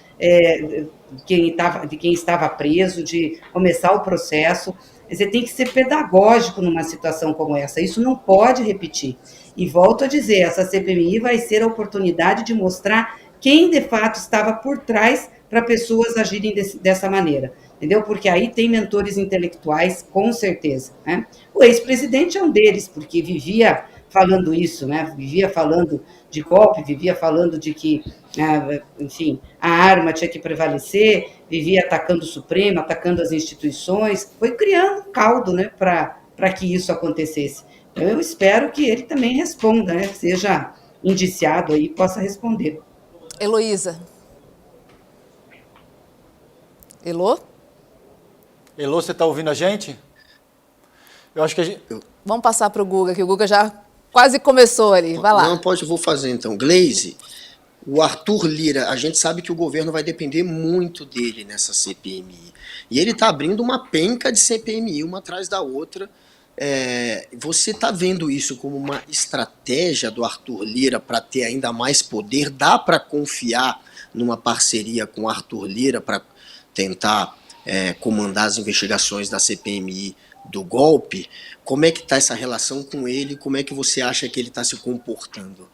de quem estava preso, de começar o processo. Quer dizer, tem que ser pedagógico numa situação como essa. Isso não pode repetir. E volto a dizer, essa CPMI vai ser a oportunidade de mostrar quem de fato estava por trás para pessoas agirem dessa maneira, entendeu? Porque aí tem mentores intelectuais, com certeza, né? O ex-presidente é um deles, porque vivia falando isso, né? Vivia falando de golpe, vivia falando de que, enfim, a arma tinha que prevalecer, vivia atacando o Supremo, atacando as instituições, foi criando um caldo, né, para que isso acontecesse. Eu espero que ele também responda, né, seja indiciado aí e possa responder. Heloísa. Elô? Elô, você está ouvindo a gente? Eu acho que a gente... Vamos passar para o Guga, que o Guga já quase começou ali. Vai lá. Não, pode, eu vou fazer então. Gleisi, o Arthur Lira, a gente sabe que o governo vai depender muito dele nessa CPMI. E ele está abrindo uma penca de CPMI, uma atrás da outra. Você está vendo isso como uma estratégia do Arthur Lira para ter ainda mais poder? Dá para confiar numa parceria com o Arthur Lira para tentar comandar as investigações da CPMI do golpe? Como é que está essa relação com ele? Como é que você acha que ele está se comportando?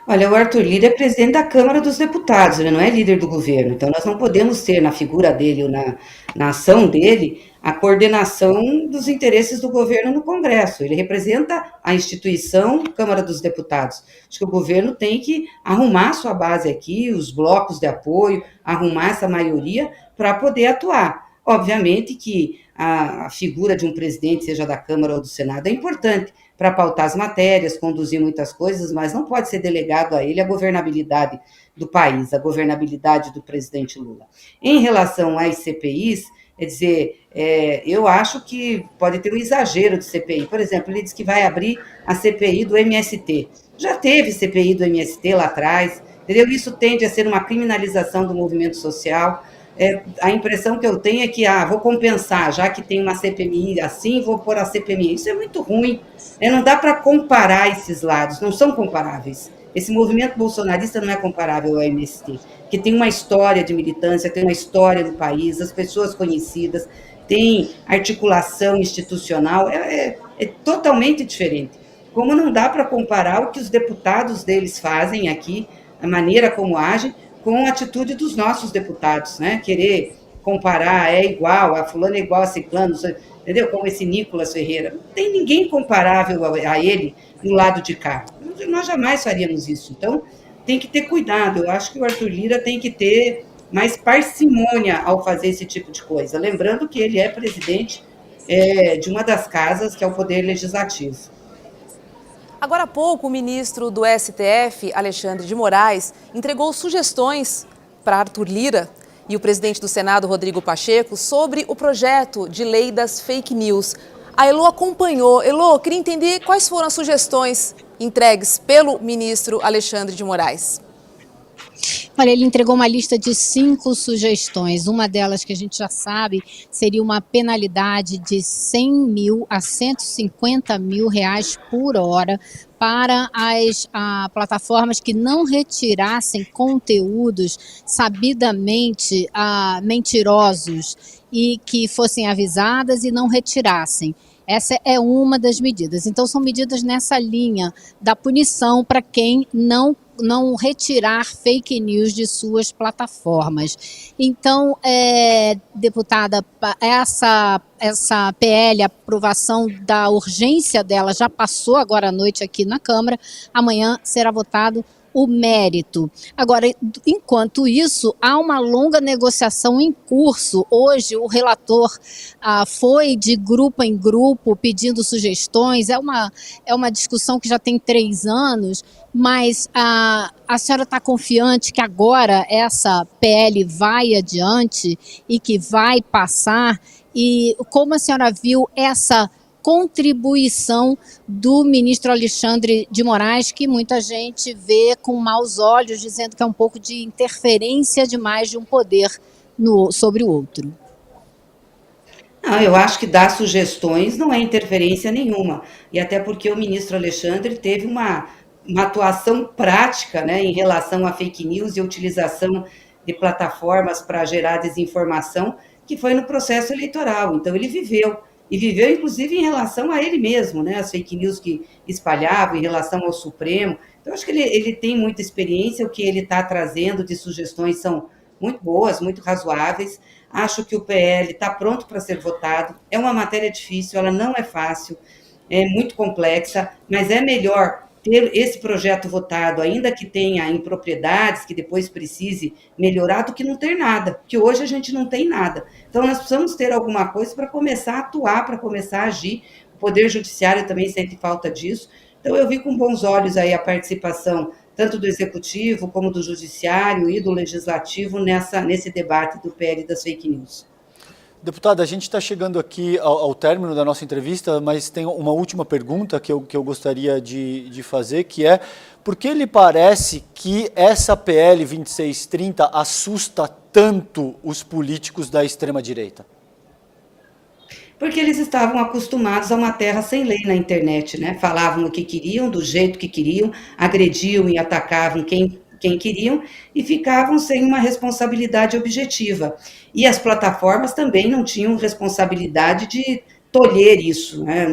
Olha, o Arthur Lira é presidente da Câmara dos Deputados, ele não é líder do governo, então nós não podemos ter na figura dele ou na ação dele a coordenação dos interesses do governo no Congresso. Ele representa a instituição Câmara dos Deputados. Acho que o governo tem que arrumar sua base aqui, os blocos de apoio, arrumar essa maioria para poder atuar. Obviamente que a figura de um presidente, seja da Câmara ou do Senado, é importante para pautar as matérias, conduzir muitas coisas, mas não pode ser delegado a ele a governabilidade do país, a governabilidade do presidente Lula. Em relação às CPIs, quer dizer, eu acho que pode ter um exagero de CPI. Por exemplo, ele diz que vai abrir a CPI do MST. Já teve CPI do MST lá atrás, entendeu? Isso tende a ser uma criminalização do movimento social. A impressão que eu tenho é que, vou compensar, já que tem uma CPMI assim, vou pôr a CPMI. Isso é muito ruim, não dá para comparar esses lados, não são comparáveis. Esse movimento bolsonarista não é comparável ao MST, que tem uma história de militância, tem uma história no país, as pessoas conhecidas, tem articulação institucional, é totalmente diferente. Como não dá para comparar o que os deputados deles fazem aqui, a maneira como agem, com a atitude dos nossos deputados, né? Querer comparar, igual, a fulano é igual a ciclano, entendeu? Como esse Nicolas Ferreira. Não tem ninguém comparável a ele do lado de cá. Nós jamais faríamos isso. Então, tem que ter cuidado. Eu acho que o Arthur Lira tem que ter mais parcimônia ao fazer esse tipo de coisa. Lembrando que ele é presidente de uma das casas, que é o Poder Legislativo. Agora há pouco, o ministro do STF, Alexandre de Moraes, entregou sugestões para Arthur Lira e o presidente do Senado, Rodrigo Pacheco, sobre o projeto de lei das fake news. A Elô acompanhou. Elô, queria entender quais foram as sugestões entregues pelo ministro Alexandre de Moraes. Olha, ele entregou uma lista de 5 sugestões. Uma delas, que a gente já sabe, seria uma penalidade de 100 mil a 150 mil reais por hora para as plataformas que não retirassem conteúdos sabidamente mentirosos e que fossem avisadas e não retirassem. Essa é uma das medidas. Então, são medidas nessa linha da punição para quem não retirar fake news de suas plataformas. Então, deputada, essa PL, a aprovação da urgência dela já passou agora à noite aqui na Câmara, amanhã será votado o mérito. Agora, enquanto isso, há uma longa negociação em curso. Hoje, o relator foi de grupo em grupo pedindo sugestões. É uma discussão que já tem 3 anos, mas a senhora está confiante que agora essa PL vai adiante e que vai passar? E como a senhora viu essa contribuição do ministro Alexandre de Moraes, que muita gente vê com maus olhos, dizendo que é um pouco de interferência demais de um poder sobre o outro? Não, eu acho que dar sugestões não é interferência nenhuma, e até porque o ministro Alexandre teve uma atuação prática, né, em relação a fake news e utilização de plataformas para gerar desinformação, que foi no processo eleitoral. Então, ele viveu, e viveu, inclusive, em relação a ele mesmo, né? As fake news que espalhava em relação ao Supremo. Então, acho que ele tem muita experiência, o que ele está trazendo de sugestões são muito boas, muito razoáveis. Acho que o PL está pronto para ser votado. É uma matéria difícil, ela não é fácil, é muito complexa, mas é melhor ter esse projeto votado, ainda que tenha impropriedades, que depois precise melhorar, do que não ter nada, porque hoje a gente não tem nada. Então, nós precisamos ter alguma coisa para começar a atuar, para começar a agir. O Poder Judiciário também sente falta disso. Então, eu vi com bons olhos aí a participação tanto do Executivo, como do Judiciário e do Legislativo nesse debate do PL das fake news. Deputada, a gente está chegando aqui ao término da nossa entrevista, mas tem uma última pergunta que eu gostaria de fazer, que é: por que lhe parece que essa PL 2630 assusta tanto os políticos da extrema-direita? Porque eles estavam acostumados a uma terra sem lei na internet, né? Falavam o que queriam, do jeito que queriam, agrediam e atacavam quem queriam e ficavam sem uma responsabilidade objetiva. E as plataformas também não tinham responsabilidade de tolher isso, né?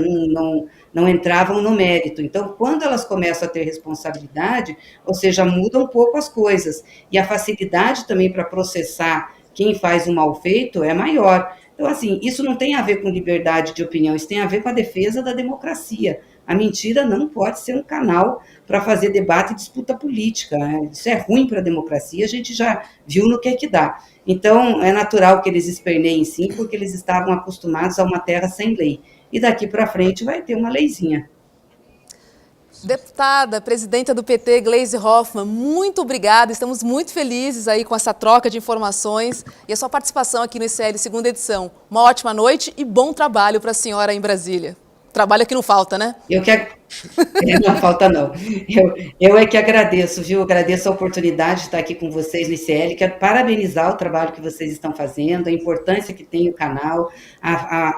Não entravam no mérito. Então, quando elas começam a ter responsabilidade, ou seja, mudam um pouco as coisas. E a facilidade também para processar quem faz o mal feito é maior. Então, assim, isso não tem a ver com liberdade de opinião, isso tem a ver com a defesa da democracia. A mentira não pode ser um canal para fazer debate e disputa política, né? Isso é ruim para a democracia, a gente já viu no que é que dá. Então, é natural que eles esperneiem sim, porque eles estavam acostumados a uma terra sem lei. E daqui para frente vai ter uma leizinha. Deputada, presidenta do PT, Gleisi Hoffmann, muito obrigada. Estamos muito felizes aí com essa troca de informações e a sua participação aqui no ICL segunda edição. Uma ótima noite e bom trabalho para a senhora em Brasília. Trabalho que não falta, né? Não falta, não. Eu é que agradeço, viu? Agradeço a oportunidade de estar aqui com vocês no ICL. Quero parabenizar o trabalho que vocês estão fazendo, a importância que tem o canal,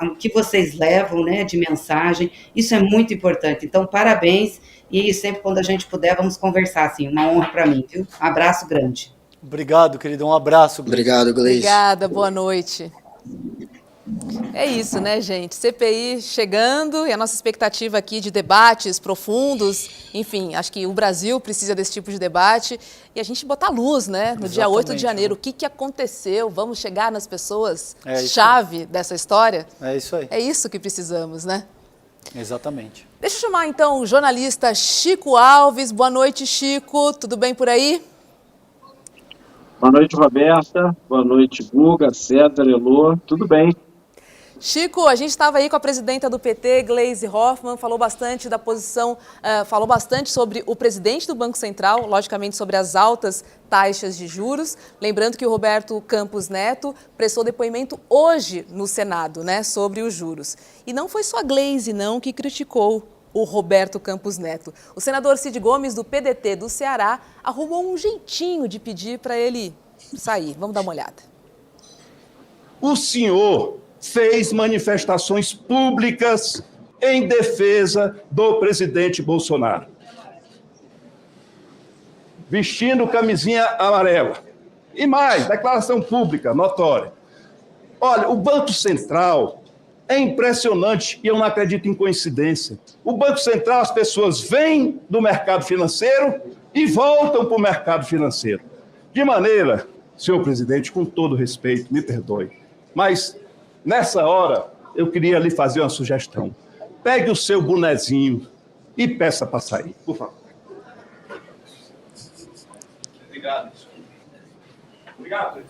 o que vocês levam, né, de mensagem. Isso é muito importante. Então, parabéns. E sempre quando a gente puder, vamos conversar, assim. Uma honra para mim, viu? Um abraço grande. Obrigado, querido. Um abraço. Obrigado, Gleisi. Obrigada, boa noite. É isso, né, gente? CPI chegando e a nossa expectativa aqui de debates profundos. Enfim, acho que o Brasil precisa desse tipo de debate e a gente botar luz, né? No dia 8 de janeiro, o que aconteceu? Vamos chegar nas pessoas-chave dessa história? É isso aí. É isso que precisamos, né? Exatamente. Deixa eu chamar, então, o jornalista Chico Alves. Boa noite, Chico. Tudo bem por aí? Boa noite, Roberta. Boa noite, Guga, César, Elô. Tudo bem? Chico, a gente estava aí com a presidenta do PT, Gleisi Hoffmann, falou bastante da posição, falou bastante sobre o presidente do Banco Central, logicamente sobre as altas taxas de juros. Lembrando que o Roberto Campos Neto prestou depoimento hoje no Senado, né, sobre os juros. E não foi só a Gleisi, não, que criticou o Roberto Campos Neto. O senador Cid Gomes, do PDT do Ceará, arrumou um jeitinho de pedir para ele sair. Vamos dar uma olhada. O senhor fez manifestações públicas em defesa do presidente Bolsonaro, vestindo camisinha amarela. E mais, declaração pública, notória. Olha, o Banco Central é impressionante e eu não acredito em coincidência. O Banco Central, as pessoas vêm do mercado financeiro e voltam para o mercado financeiro. De maneira, senhor presidente, com todo respeito, me perdoe, mas nessa hora eu queria lhe fazer uma sugestão. Pegue o seu bonezinho e peça para sair, por favor. Obrigado. Obrigado.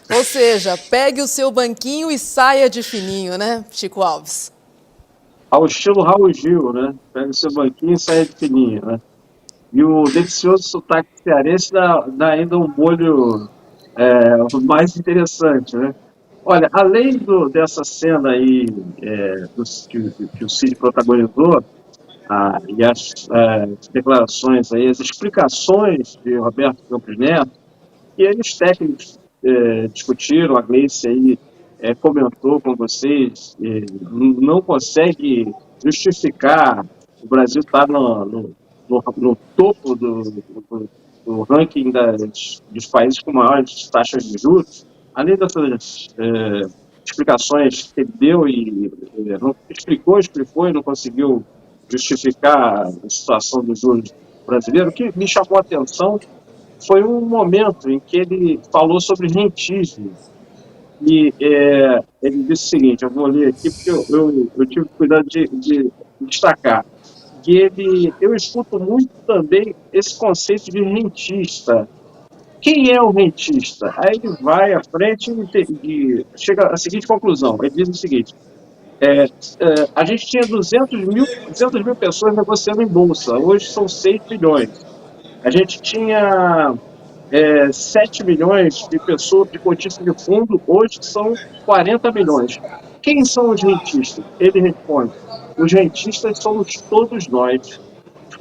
Ou seja, pegue o seu banquinho e saia de fininho, né, Chico Alves? Ao estilo Raul Gil, né? Pega o seu banquinho e saia de fininho, né? E o delicioso sotaque cearense dá ainda um molho mais interessante, né? Olha, além dessa cena aí que o Cid protagonizou, e as declarações aí, as explicações de Roberto Campos Neto, que eles técnicos discutiram, a Gleisi aí comentou com vocês, não consegue justificar o Brasil estar no topo do ranking dos países com maiores taxas de juros, além dessas explicações que ele deu e não explicou e não conseguiu justificar a situação dos juros brasileiros, o que me chamou a atenção foi um momento em que ele falou sobre rentismo. E ele disse o seguinte, eu vou ler aqui porque eu tive cuidado de destacar, que eu escuto muito também esse conceito de rentista. Quem é o rentista? Aí ele vai à frente e chega à seguinte conclusão, ele diz o seguinte, a gente tinha 200 mil pessoas negociando em bolsa, hoje são 6 milhões. A gente tinha 7 milhões de pessoas de cotistas de fundo, hoje são 40 milhões. Quem são os rentistas? Ele responde, os rentistas somos todos nós.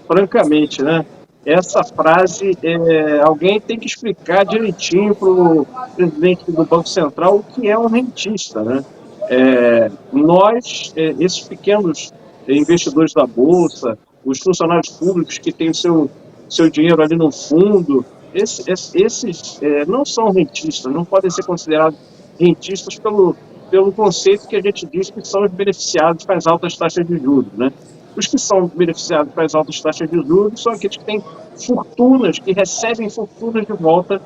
Francamente, né? Essa frase, alguém tem que explicar direitinho para o presidente do Banco Central o que é um rentista, né? Nós, esses pequenos investidores da Bolsa, os funcionários públicos que têm o seu dinheiro ali no fundo, esses não são rentistas, não podem ser considerados rentistas pelo conceito que a gente diz que são os beneficiados com as altas taxas de juros, né? Os que são beneficiados com as altas taxas de juros são aqueles que têm fortunas, que recebem fortunas de volta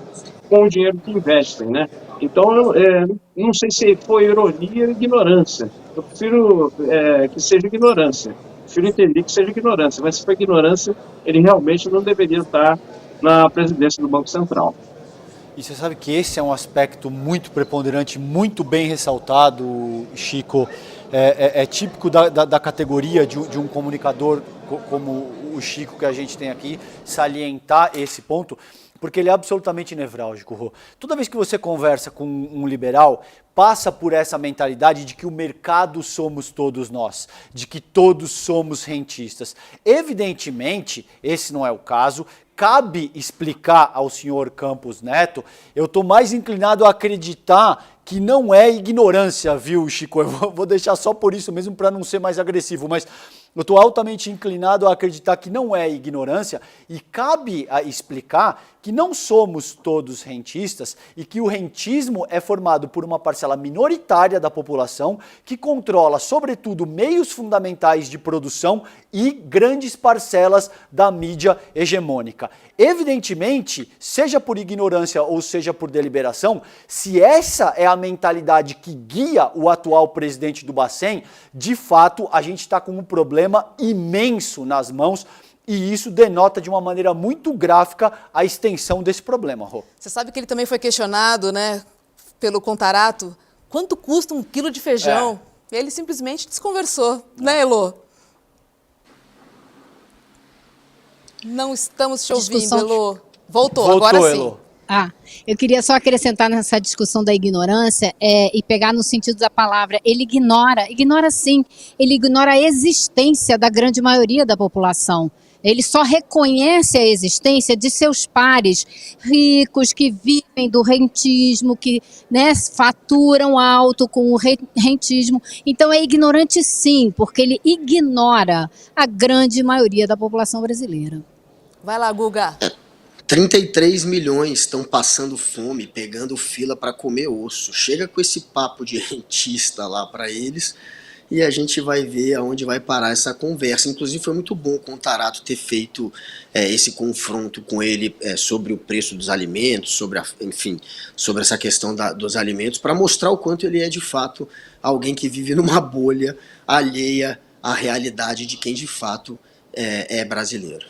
com o dinheiro que investem, né? Então, não sei se foi ironia ou ignorância. Eu prefiro que seja ignorância. Prefiro entender que seja ignorância. Mas se for ignorância, ele realmente não deveria estar na presidência do Banco Central. E você sabe que esse é um aspecto muito preponderante, muito bem ressaltado, Chico. É típico da categoria de um comunicador como o Chico que a gente tem aqui, salientar esse ponto, porque ele é absolutamente nevrálgico, Rô. Toda vez que você conversa com um liberal, passa por essa mentalidade de que o mercado somos todos nós, de que todos somos rentistas. Evidentemente, esse não é o caso. Cabe explicar ao senhor Campos Neto, eu estou mais inclinado a acreditar que não é ignorância, viu, Chico? Eu vou deixar só por isso mesmo para não ser mais agressivo, mas eu estou altamente inclinado a acreditar que não é ignorância e cabe a explicar que não somos todos rentistas e que o rentismo é formado por uma parcela minoritária da população que controla, sobretudo, meios fundamentais de produção e grandes parcelas da mídia hegemônica. Evidentemente, seja por ignorância ou seja por deliberação, se essa é a mentalidade que guia o atual presidente do Bacen, de fato a gente está com um problema imenso nas mãos e isso denota de uma maneira muito gráfica a extensão desse problema, Rô. Você sabe que ele também foi questionado, né, pelo Contarato, quanto custa 1 quilo de feijão? Ele simplesmente desconversou, né, Elô? Não estamos te ouvindo, Elô. Voltou, agora sim. Elô. Eu queria só acrescentar nessa discussão da ignorância e pegar no sentido da palavra. Ele ignora sim, ele ignora a existência da grande maioria da população. Ele só reconhece a existência de seus pares ricos que vivem do rentismo, que, né, faturam alto com o rentismo. Então é ignorante sim, porque ele ignora a grande maioria da população brasileira. Vai lá, Guga. 33 milhões estão passando fome, pegando fila para comer osso. Chega com esse papo de rentista lá para eles e a gente vai ver aonde vai parar essa conversa. Inclusive foi muito bom o Contarato ter feito esse confronto com ele sobre o preço dos alimentos, sobre essa questão dos alimentos, para mostrar o quanto ele é de fato alguém que vive numa bolha alheia à realidade de quem de fato é brasileiro.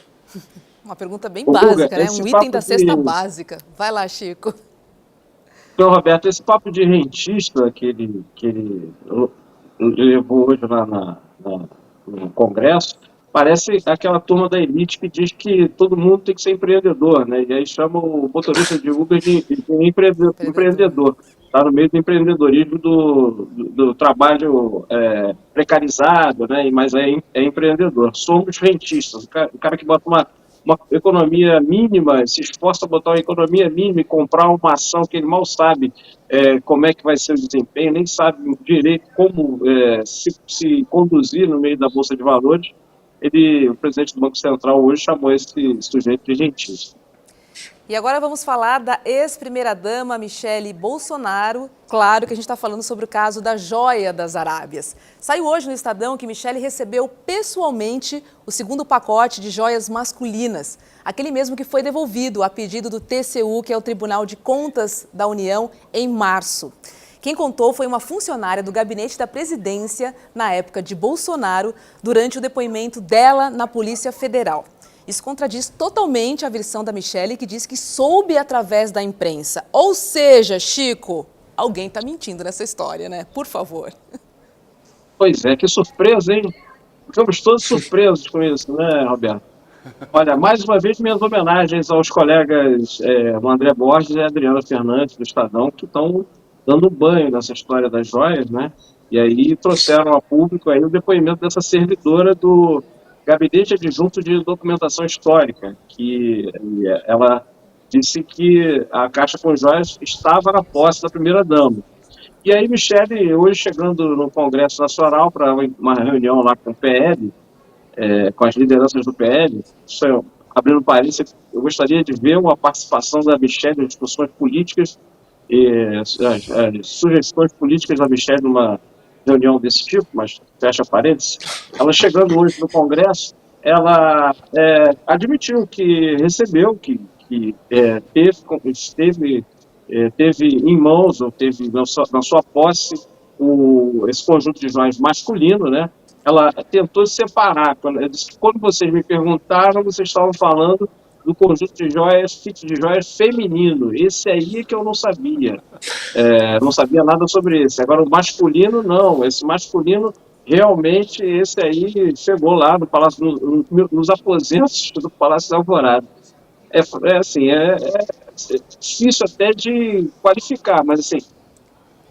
Uma pergunta bem básica, né? Um item da cesta básica. Vai lá, Chico. Então, Roberto, esse papo de rentista que ele levou hoje lá no Congresso, parece aquela turma da elite que diz que todo mundo tem que ser empreendedor, né? E aí chama o motorista de Uber de empreendedor. Está no meio do empreendedorismo do trabalho precarizado, né? Mas é empreendedor. Somos rentistas. O cara que bota uma economia mínima, se esforça a botar uma economia mínima e comprar uma ação que ele mal sabe como é que vai ser o desempenho, nem sabe direito como se conduzir no meio da Bolsa de Valores. O presidente do Banco Central hoje chamou esse sujeito de rentista. E agora vamos falar da ex-primeira-dama Michele Bolsonaro. Claro que a gente está falando sobre o caso da joia das Arábias. Saiu hoje no Estadão que Michele recebeu pessoalmente o segundo pacote de joias masculinas. Aquele mesmo que foi devolvido a pedido do TCU, que é o Tribunal de Contas da União, em março. Quem contou foi uma funcionária do gabinete da presidência na época de Bolsonaro, durante o depoimento dela na Polícia Federal. Isso contradiz totalmente a versão da Michele, que diz que soube através da imprensa. Ou seja, Chico, alguém está mentindo nessa história, né? Por favor. Pois é, que surpresa, hein? Ficamos todos surpresos com isso, né, Roberto? Olha, mais uma vez, minhas homenagens aos colegas o André Borges e a Adriana Fernandes, do Estadão, que estão dando banho nessa história das joias, né? E aí trouxeram a público aí o depoimento dessa servidora do Gabinete Adjunto de Documentação Histórica, que ela disse que a caixa com joias estava na posse da primeira-dama. E aí, Michele, hoje chegando no Congresso Nacional para uma reunião lá com o PL, com as lideranças do PL, abrindo parênteses, eu gostaria de ver uma participação da Michele em discussões políticas, as sugestões políticas da Michele numa reunião desse tipo, mas fecha parênteses. Ela chegando hoje no Congresso, ela admitiu que recebeu, que teve em mãos, ou teve na sua posse, esse conjunto de joias masculino, né? Ela tentou separar. Ela disse que quando vocês me perguntaram, vocês estavam falando do conjunto de joias, kit de joias feminino. Esse aí é que eu não sabia. Não sabia nada sobre esse. Agora, o masculino, não. Esse masculino, realmente, esse aí chegou lá no Palácio, nos aposentos do Palácio da Alvorada. É difícil até de qualificar, mas assim,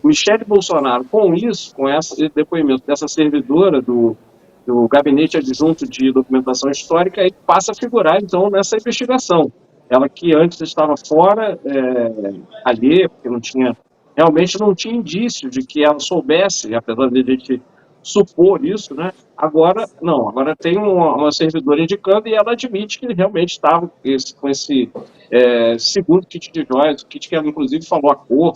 Michele Bolsonaro, com isso, com esse depoimento dessa servidora do Gabinete Adjunto de Documentação Histórica, aí passa a figurar, então, nessa investigação. Ela que antes estava fora, alheia, porque realmente não tinha indício de que ela soubesse, apesar de a gente supor isso, né? Agora, não, agora tem uma servidora indicando e ela admite que realmente estava com esse segundo kit de joias, o kit que ela, inclusive, falou a cor,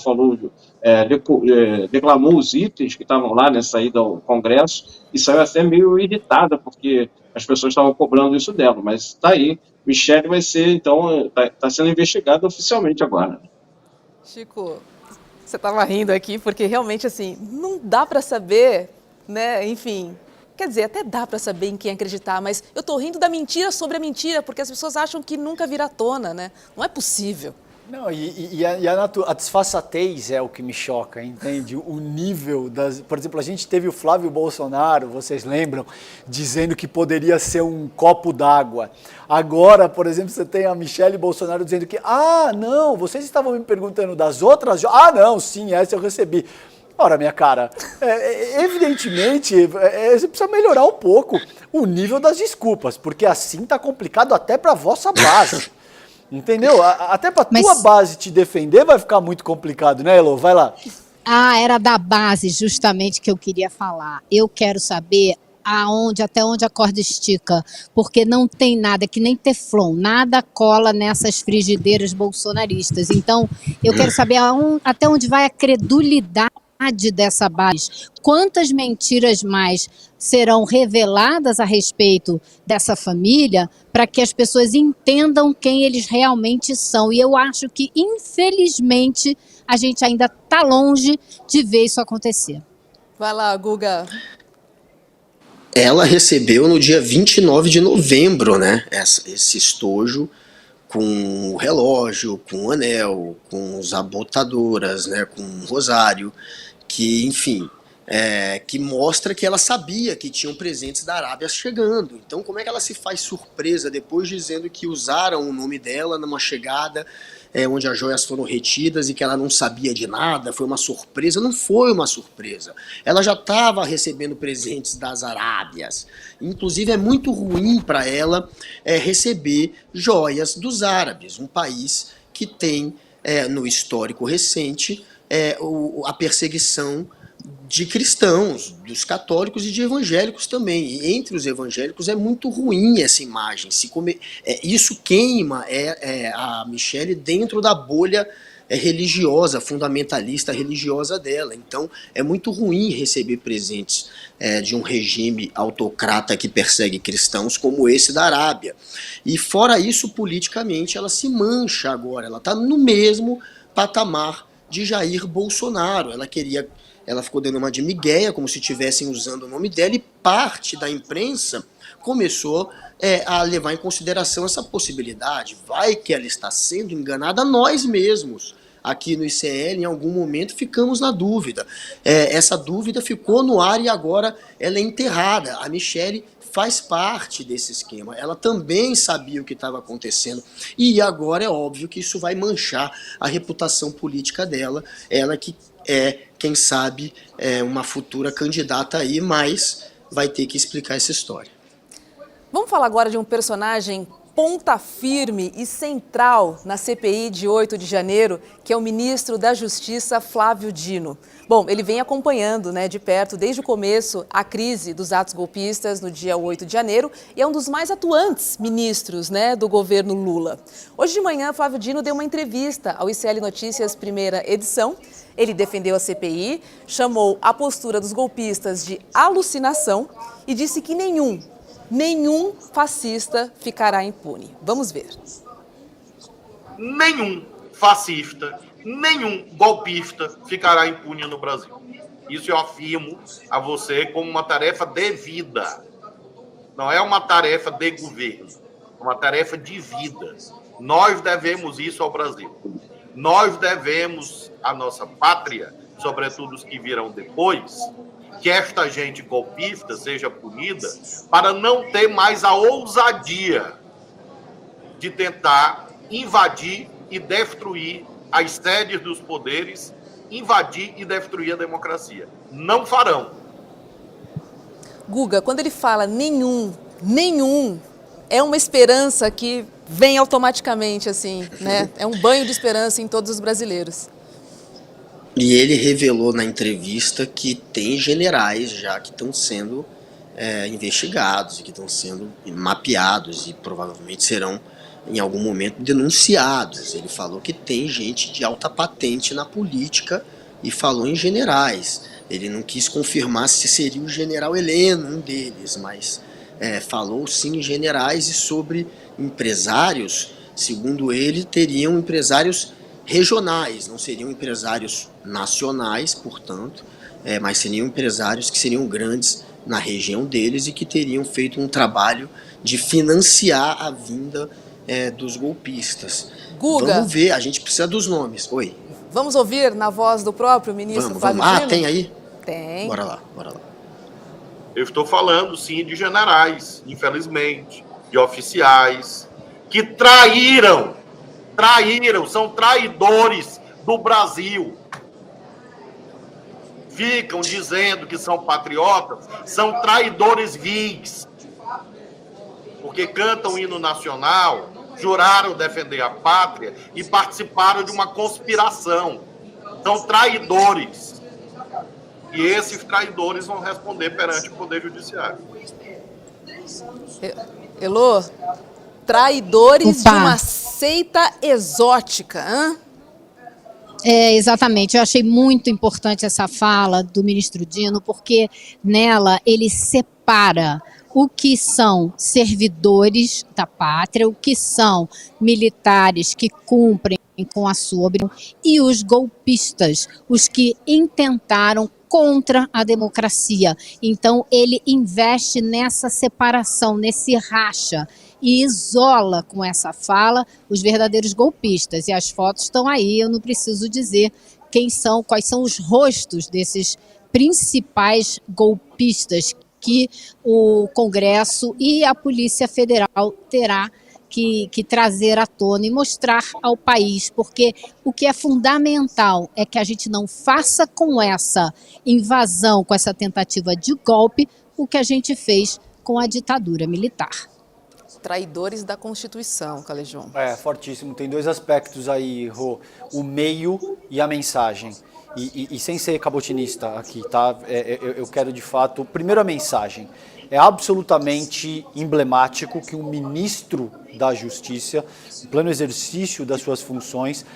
declamou os itens que estavam lá nessa ida ao Congresso, e saiu até meio irritada, porque as pessoas estavam cobrando isso dela, mas está aí, Michele vai ser, então, está sendo investigada oficialmente agora. Chico, você estava rindo aqui, porque realmente, assim, não dá para saber, né, enfim... Quer dizer, até dá para saber em quem acreditar, mas eu estou rindo da mentira sobre a mentira, porque as pessoas acham que nunca virá à tona, né? Não é possível. Não, a disfarçatez é o que me choca, entende? O nível das... Por exemplo, a gente teve o Flávio Bolsonaro, vocês lembram, dizendo que poderia ser um copo d'água. Agora, por exemplo, você tem a Michele Bolsonaro dizendo que, não, vocês estavam me perguntando das outras... não, sim, essa eu recebi. Ora, minha cara, evidentemente, você precisa melhorar um pouco o nível das desculpas, porque assim tá complicado até para a vossa base, entendeu? Até para tua base te defender vai ficar muito complicado, né, Elô? Vai lá. Era da base justamente que eu queria falar. Eu quero saber até onde a corda estica, porque não tem nada, que nem teflon, nada cola nessas frigideiras bolsonaristas. Então, eu quero saber até onde vai a credulidade dessa base. Quantas mentiras mais serão reveladas a respeito dessa família para que as pessoas entendam quem eles realmente são? E eu acho que, infelizmente, a gente ainda está longe de ver isso acontecer. Vai lá, Guga. Ela recebeu no dia 29 de novembro, né, esse estojo com o relógio, com o anel, com as abotadoras, né, com o rosário, que, enfim, que mostra que ela sabia que tinham presentes da Arábia chegando. Então, como é que ela se faz surpresa depois dizendo que usaram o nome dela numa chegada onde as joias foram retidas e que ela não sabia de nada, foi uma surpresa? Não foi uma surpresa. Ela já estava recebendo presentes das Arábias. Inclusive, é muito ruim para ela receber joias dos árabes, um país que tem, no histórico recente, a perseguição de cristãos, dos católicos e de evangélicos também. E entre os evangélicos é muito ruim essa imagem. Isso queima a Michelle dentro da bolha religiosa, fundamentalista religiosa dela. Então é muito ruim receber presentes de um regime autocrata que persegue cristãos como esse da Arábia. E fora isso, politicamente, ela se mancha agora. Ela está no mesmo patamar de Jair Bolsonaro. Ela ficou dando uma de migué, como se estivessem usando o nome dela, e parte da imprensa começou a levar em consideração essa possibilidade. Vai que ela está sendo enganada, nós mesmos. Aqui no ICL, em algum momento, ficamos na dúvida. Essa dúvida ficou no ar e agora ela é enterrada. A Michelle faz parte desse esquema. Ela também sabia o que estava acontecendo. E agora é óbvio que isso vai manchar a reputação política dela. Ela que quem sabe, uma futura candidata aí, mas vai ter que explicar essa história. Vamos falar agora de um personagem ponta firme e central na CPI de 8 de janeiro, que é o ministro da Justiça, Flávio Dino. Bom, ele vem acompanhando de perto, desde o começo, a crise dos atos golpistas no dia 8 de janeiro e é um dos mais atuantes ministros do governo Lula. Hoje de manhã, Flávio Dino deu uma entrevista ao ICL Notícias, primeira edição. Ele defendeu a CPI, chamou a postura dos golpistas de alucinação e disse que nenhum fascista ficará impune. Vamos ver. Nenhum fascista, nenhum golpista ficará impune no Brasil. Isso eu afirmo a você como uma tarefa de vida. Não é uma tarefa de governo, é uma tarefa de vida. Nós devemos isso ao Brasil. Nós devemos à nossa pátria, sobretudo os que virão depois, que esta gente golpista seja punida para não ter mais a ousadia de tentar invadir e destruir as sedes dos poderes, invadir e destruir a democracia. Não farão. Guga, quando ele fala nenhum, é uma esperança que vem automaticamente, assim, É um banho de esperança em todos os brasileiros. E ele revelou na entrevista que tem generais já que estão sendo investigados e que estão sendo mapeados e provavelmente serão, em algum momento, denunciados. Ele falou que tem gente de alta patente na política e falou em generais. Ele não quis confirmar se seria o general Heleno, um deles, mas falou sim em generais e sobre empresários. Segundo ele, teriam empresários regionais, não seriam empresários nacionais, portanto, mas seriam empresários que seriam grandes na região deles e que teriam feito um trabalho de financiar a vinda dos golpistas. Guga, vamos ver, a gente precisa dos nomes. Oi. Vamos ouvir na voz do próprio ministro Flávio Dino? Tem aí? Tem. Bora lá. Eu estou falando, sim, de generais, infelizmente, de oficiais, que traíram, são traidores do Brasil. Ficam dizendo que são patriotas, são traidores vis. Porque cantam o hino nacional, juraram defender a pátria e participaram de uma conspiração. São traidores. E esses traidores vão responder perante o Poder Judiciário. Elô, traidores de uma seita exótica, hã? Exatamente. Eu achei muito importante essa fala do ministro Dino, porque nela ele separa o que são servidores da pátria, o que são militares que cumprem com a sua obrigação e os golpistas, os que intentaram contra a democracia. Então ele investe nessa separação, nesse racha e isola com essa fala os verdadeiros golpistas. E as fotos estão aí, eu não preciso dizer quais são os rostos desses principais golpistas que o Congresso e a Polícia Federal terá que trazer à tona e mostrar ao país, porque o que é fundamental é que a gente não faça com essa invasão, com essa tentativa de golpe, o que a gente fez com a ditadura militar. traidores da Constituição, Calejão. Fortíssimo. Tem dois aspectos aí, Rô. O meio e a mensagem. E sem ser cabotinista aqui, tá? Eu quero, de fato, primeiro a mensagem. É absolutamente emblemático que um ministro da Justiça, em pleno exercício das suas funções,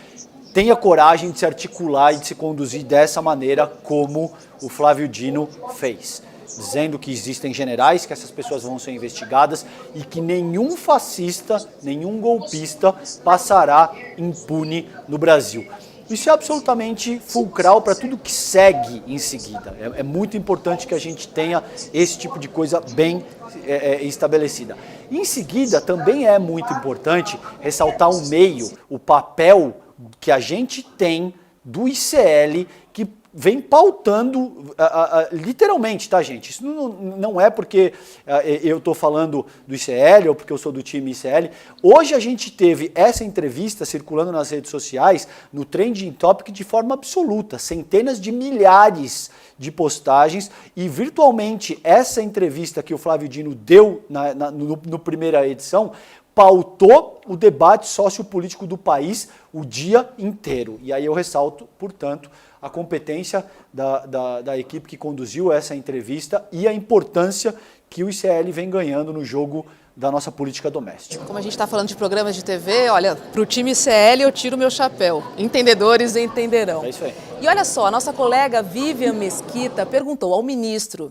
tenha coragem de se articular e de se conduzir dessa maneira como o Flávio Dino fez, dizendo que existem generais, que essas pessoas vão ser investigadas e que nenhum fascista, nenhum golpista passará impune no Brasil. Isso é absolutamente fulcral para tudo que segue em seguida. É muito importante que a gente tenha esse tipo de coisa bem estabelecida. Em seguida, também é muito importante ressaltar o meio, o papel que a gente tem do ICL, que vem pautando, literalmente, tá, gente? Isso não é porque eu estou falando do ICL ou porque eu sou do time ICL. Hoje a gente teve essa entrevista circulando nas redes sociais, no Trending Topic, de forma absoluta. Centenas de milhares de postagens e, virtualmente, essa entrevista que o Flávio Dino deu no primeira edição pautou o debate sociopolítico do país o dia inteiro. E aí eu ressalto, portanto, a competência da equipe que conduziu essa entrevista e a importância que o ICL vem ganhando no jogo da nossa política doméstica. Como a gente está falando de programas de TV, olha, para o time ICL eu tiro meu chapéu. Entendedores entenderão. É isso aí. E olha só, a nossa colega Vivian Mesquita perguntou ao ministro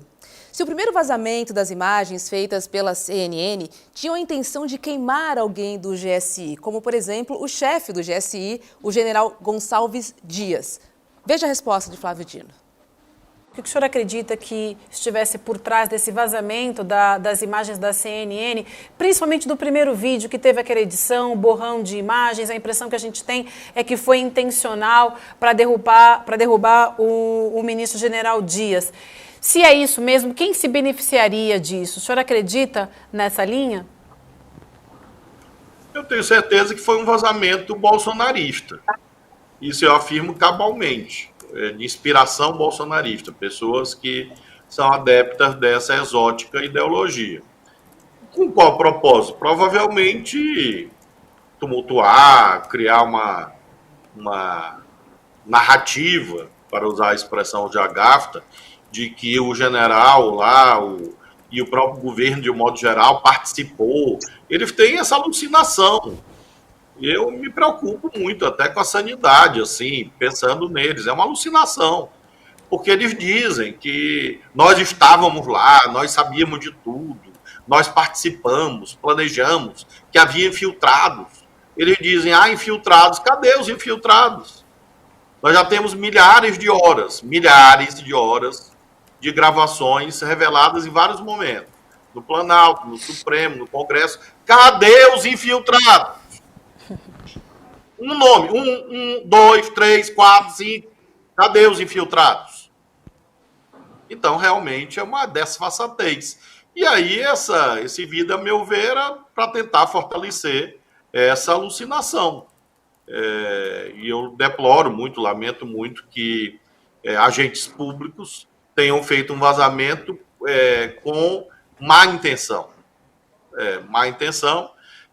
se o primeiro vazamento das imagens feitas pela CNN tinha a intenção de queimar alguém do GSI, como, por exemplo, o chefe do GSI, o general Gonçalves Dias. Veja a resposta de Flávio Dino. O que o senhor acredita que estivesse por trás desse vazamento das imagens da CNN, principalmente do primeiro vídeo que teve aquela edição, borrão de imagens? A impressão que a gente tem é que foi intencional para derrubar o ministro general Dias. Se é isso mesmo, quem se beneficiaria disso? O senhor acredita nessa linha? Eu tenho certeza que foi um vazamento bolsonarista. Isso eu afirmo cabalmente, de inspiração bolsonarista, pessoas que são adeptas dessa exótica ideologia. Com qual propósito? Provavelmente tumultuar, criar uma narrativa, para usar a expressão de Agafta, de que o general lá e o próprio governo, de um modo geral, participou. Eles têm essa alucinação. Eu me preocupo muito até com a sanidade, assim, pensando neles. É uma alucinação. Porque eles dizem que nós estávamos lá, nós sabíamos de tudo, nós participamos, planejamos, que havia infiltrados. Eles dizem, infiltrados. Cadê os infiltrados? Nós já temos milhares de horas de gravações reveladas em vários momentos. No Planalto, no Supremo, no Congresso. Cadê os infiltrados? Um nome. 1, 2, 3, 4, 5. Cadê os infiltrados? Então, realmente, é uma desfaçatez. E aí, esse vídeo, a meu ver, era para tentar fortalecer essa alucinação. E eu deploro muito, lamento muito que agentes públicos tenham feito um vazamento com má intenção.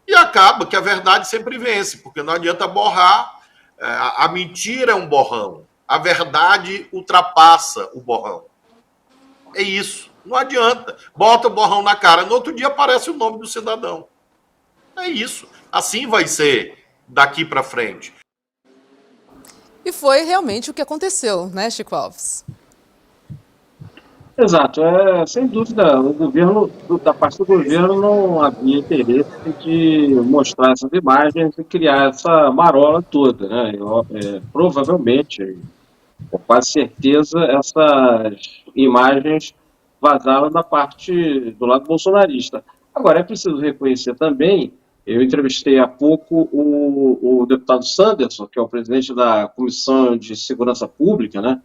E acaba que a verdade sempre vence, porque não adianta borrar, a mentira é um borrão, a verdade ultrapassa o borrão. É isso, não adianta. Bota o borrão na cara, no outro dia aparece o nome do cidadão. É isso, assim vai ser daqui para frente. E foi realmente o que aconteceu, né, Chico Alves? Exato, sem dúvida, o governo, da parte do governo, não havia interesse de mostrar essas imagens e criar essa marola toda, né? Provavelmente, com quase certeza, essas imagens vazaram da parte do lado bolsonarista. Agora, é preciso reconhecer também, eu entrevistei há pouco o deputado Sanderson, que é o presidente da Comissão de Segurança Pública, né?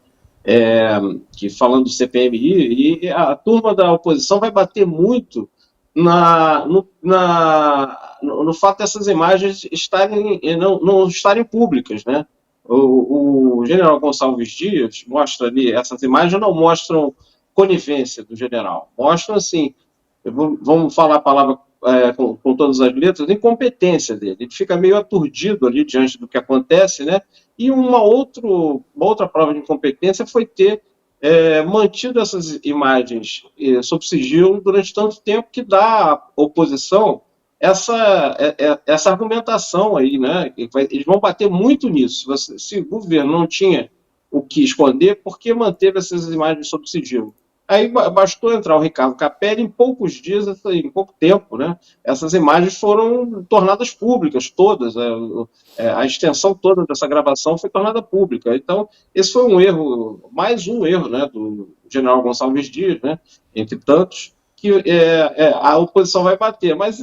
Que falando do CPMI, e a turma da oposição vai bater muito no fato dessas imagens não estarem públicas, né? O general Gonçalves Dias mostra ali, essas imagens não mostram conivência do general, mostram assim, vamos falar a palavra com todas as letras, a incompetência dele. Ele fica meio aturdido ali diante do que acontece, né? E uma outra prova de incompetência foi ter mantido essas imagens sob sigilo durante tanto tempo, que dá à oposição essa argumentação aí, né? Eles vão bater muito nisso. Se o governo não tinha o que esconder, por que manteve essas imagens sob sigilo? Aí bastou entrar o Ricardo Capelli, em poucos dias, em pouco tempo, né? Essas imagens foram tornadas públicas, todas. A extensão toda dessa gravação foi tornada pública. Então, esse foi um erro, mais um erro, né, do general Gonçalves Dias, né, entre tantos, que a oposição vai bater. Mas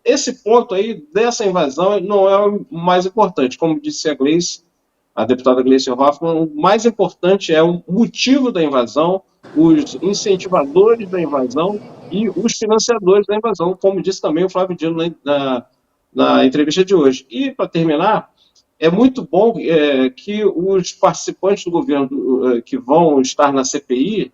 esse ponto aí, dessa invasão, não é o mais importante. Como disse a deputada Gleice Hoffmann, o mais importante é o motivo da invasão, os incentivadores da invasão e os financiadores da invasão, como disse também o Flávio Dino na entrevista de hoje. E, para terminar, é muito bom que os participantes do governo que vão estar na CPMI,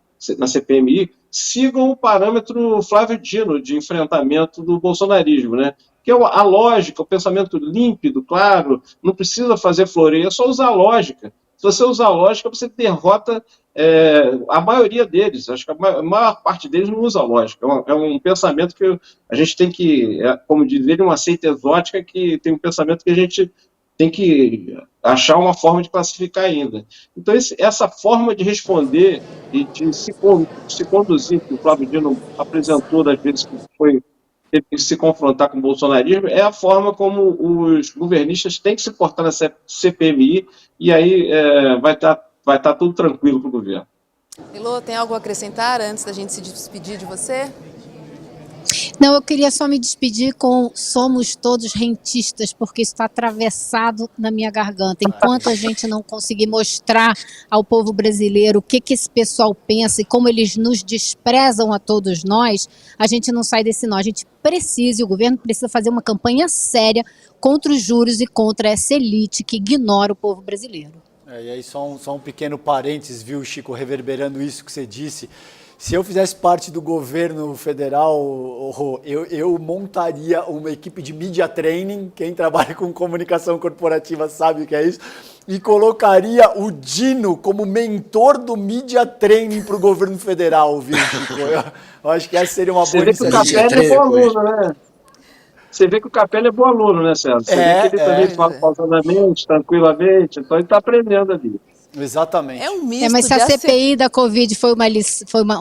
sigam o parâmetro Flávio Dino de enfrentamento do bolsonarismo, né? Que é a lógica, o pensamento límpido, claro, não precisa fazer floreio, é só usar a lógica. Se você usar a lógica, você derrota a maioria deles. Acho que a maior parte deles não usa a lógica. É um pensamento que a gente tem que, como diz ele, uma seita exótica que tem um pensamento que a gente tem que achar uma forma de classificar ainda. Então, essa forma de responder e de se conduzir, que o Flávio Dino apresentou das vezes que teve que se confrontar com o bolsonarismo, é a forma como os governistas têm que se portar na CPMI, e aí vai estar tudo tranquilo para o governo. Elô, tem algo a acrescentar antes da gente se despedir de você? Não, eu queria só me despedir com somos todos rentistas, porque isso está atravessado na minha garganta. Enquanto a gente não conseguir mostrar ao povo brasileiro o que esse pessoal pensa e como eles nos desprezam a todos nós, a gente não sai desse nó. A gente precisa, o governo precisa fazer uma campanha séria contra os juros e contra essa elite que ignora o povo brasileiro. E aí só um pequeno parênteses, viu, Chico, reverberando isso que você disse. Se eu fizesse parte do governo federal, eu montaria uma equipe de media training, quem trabalha com comunicação corporativa sabe o que é isso, e colocaria o Dino como mentor do media training para o governo federal, viu, Chico? Eu acho que essa seria uma boa iniciativa. Você vê que o Capelli é bom aluno, né? Você vê que o Capelli é bom aluno, né, César? Você vê que ele também fala pausadamente, tranquilamente, então ele está aprendendo ali. Exatamente. É um misto mas se a CPI da Covid foi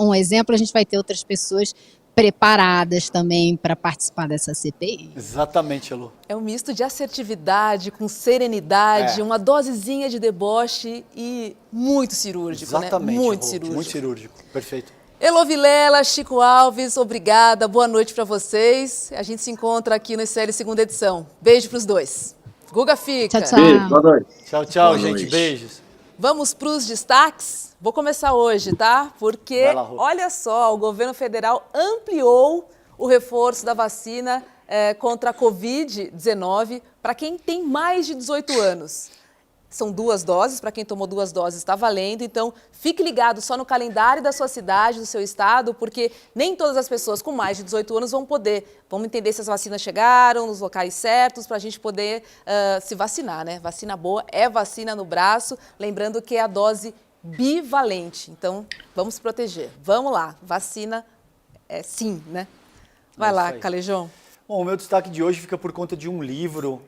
um exemplo, a gente vai ter outras pessoas preparadas também para participar dessa CPI. Exatamente, Elô. É um misto de assertividade com serenidade, uma dosezinha de deboche e muito cirúrgico, exatamente, né? Muito Elô, cirúrgico. Muito cirúrgico, perfeito. Elô Vilela, Chico Alves, obrigada, boa noite para vocês. A gente se encontra aqui no SL segunda edição. Beijo para os dois. Guga fica. Tchau, tchau. Beijo, boa noite. Tchau, Boa gente, noite. beijos. Vamos para os destaques? Vou começar hoje, tá? Porque, Vai lá, Rô. olha só, o governo federal ampliou o reforço da vacina contra a Covid-19 para quem tem mais de 18 anos. São 2 doses, para quem tomou 2 doses está valendo, então fique ligado só no calendário da sua cidade, do seu estado, porque nem todas as pessoas com mais de 18 anos vão poder. Vamos entender se as vacinas chegaram nos locais certos para a gente poder se vacinar, né? Vacina boa é vacina no braço, lembrando que é a dose bivalente, então vamos se proteger. Vamos lá, vacina sim, né? Vai lá, Calejão. Bom, o meu destaque de hoje fica por conta de um livro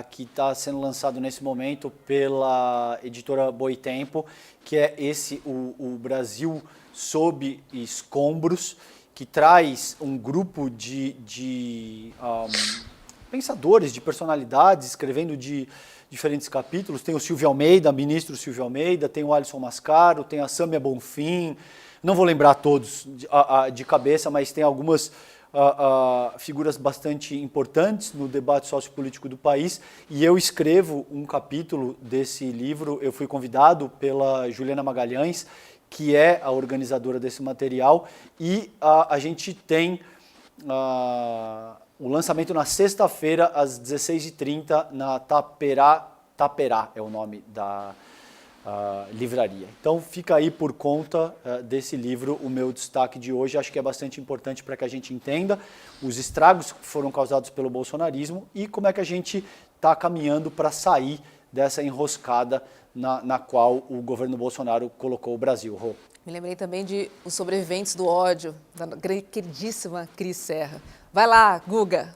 que está sendo lançado nesse momento pela editora Boitempo, que é o Brasil sob escombros, que traz um grupo de pensadores, de personalidades, escrevendo de diferentes capítulos. Tem o Silvio Almeida, ministro Silvio Almeida, tem o Alisson Mascaro, tem a Sâmia Bonfim, não vou lembrar todos de cabeça, mas tem algumas figuras bastante importantes no debate sociopolítico do país, e eu escrevo um capítulo desse livro. Eu fui convidado pela Juliana Magalhães, que é a organizadora desse material, e a gente tem o lançamento na sexta-feira, às 16h30, na Taperá é o nome livraria. Então fica aí por conta desse livro o meu destaque de hoje. Acho que é bastante importante para que a gente entenda os estragos que foram causados pelo bolsonarismo e como é que a gente está caminhando para sair dessa enroscada na qual o governo Bolsonaro colocou o Brasil. Rô. Me lembrei também de Os Sobreviventes do Ódio, da queridíssima Cris Serra. Vai lá, Guga.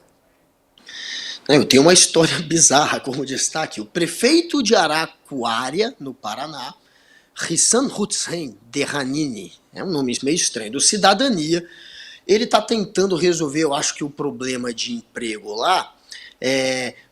Eu tenho uma história bizarra como destaque. O prefeito de Araquária, no Paraná, Rissan Hussein Derranini, é um nome meio estranho, do Cidadania, ele está tentando resolver, eu acho que o problema de emprego lá,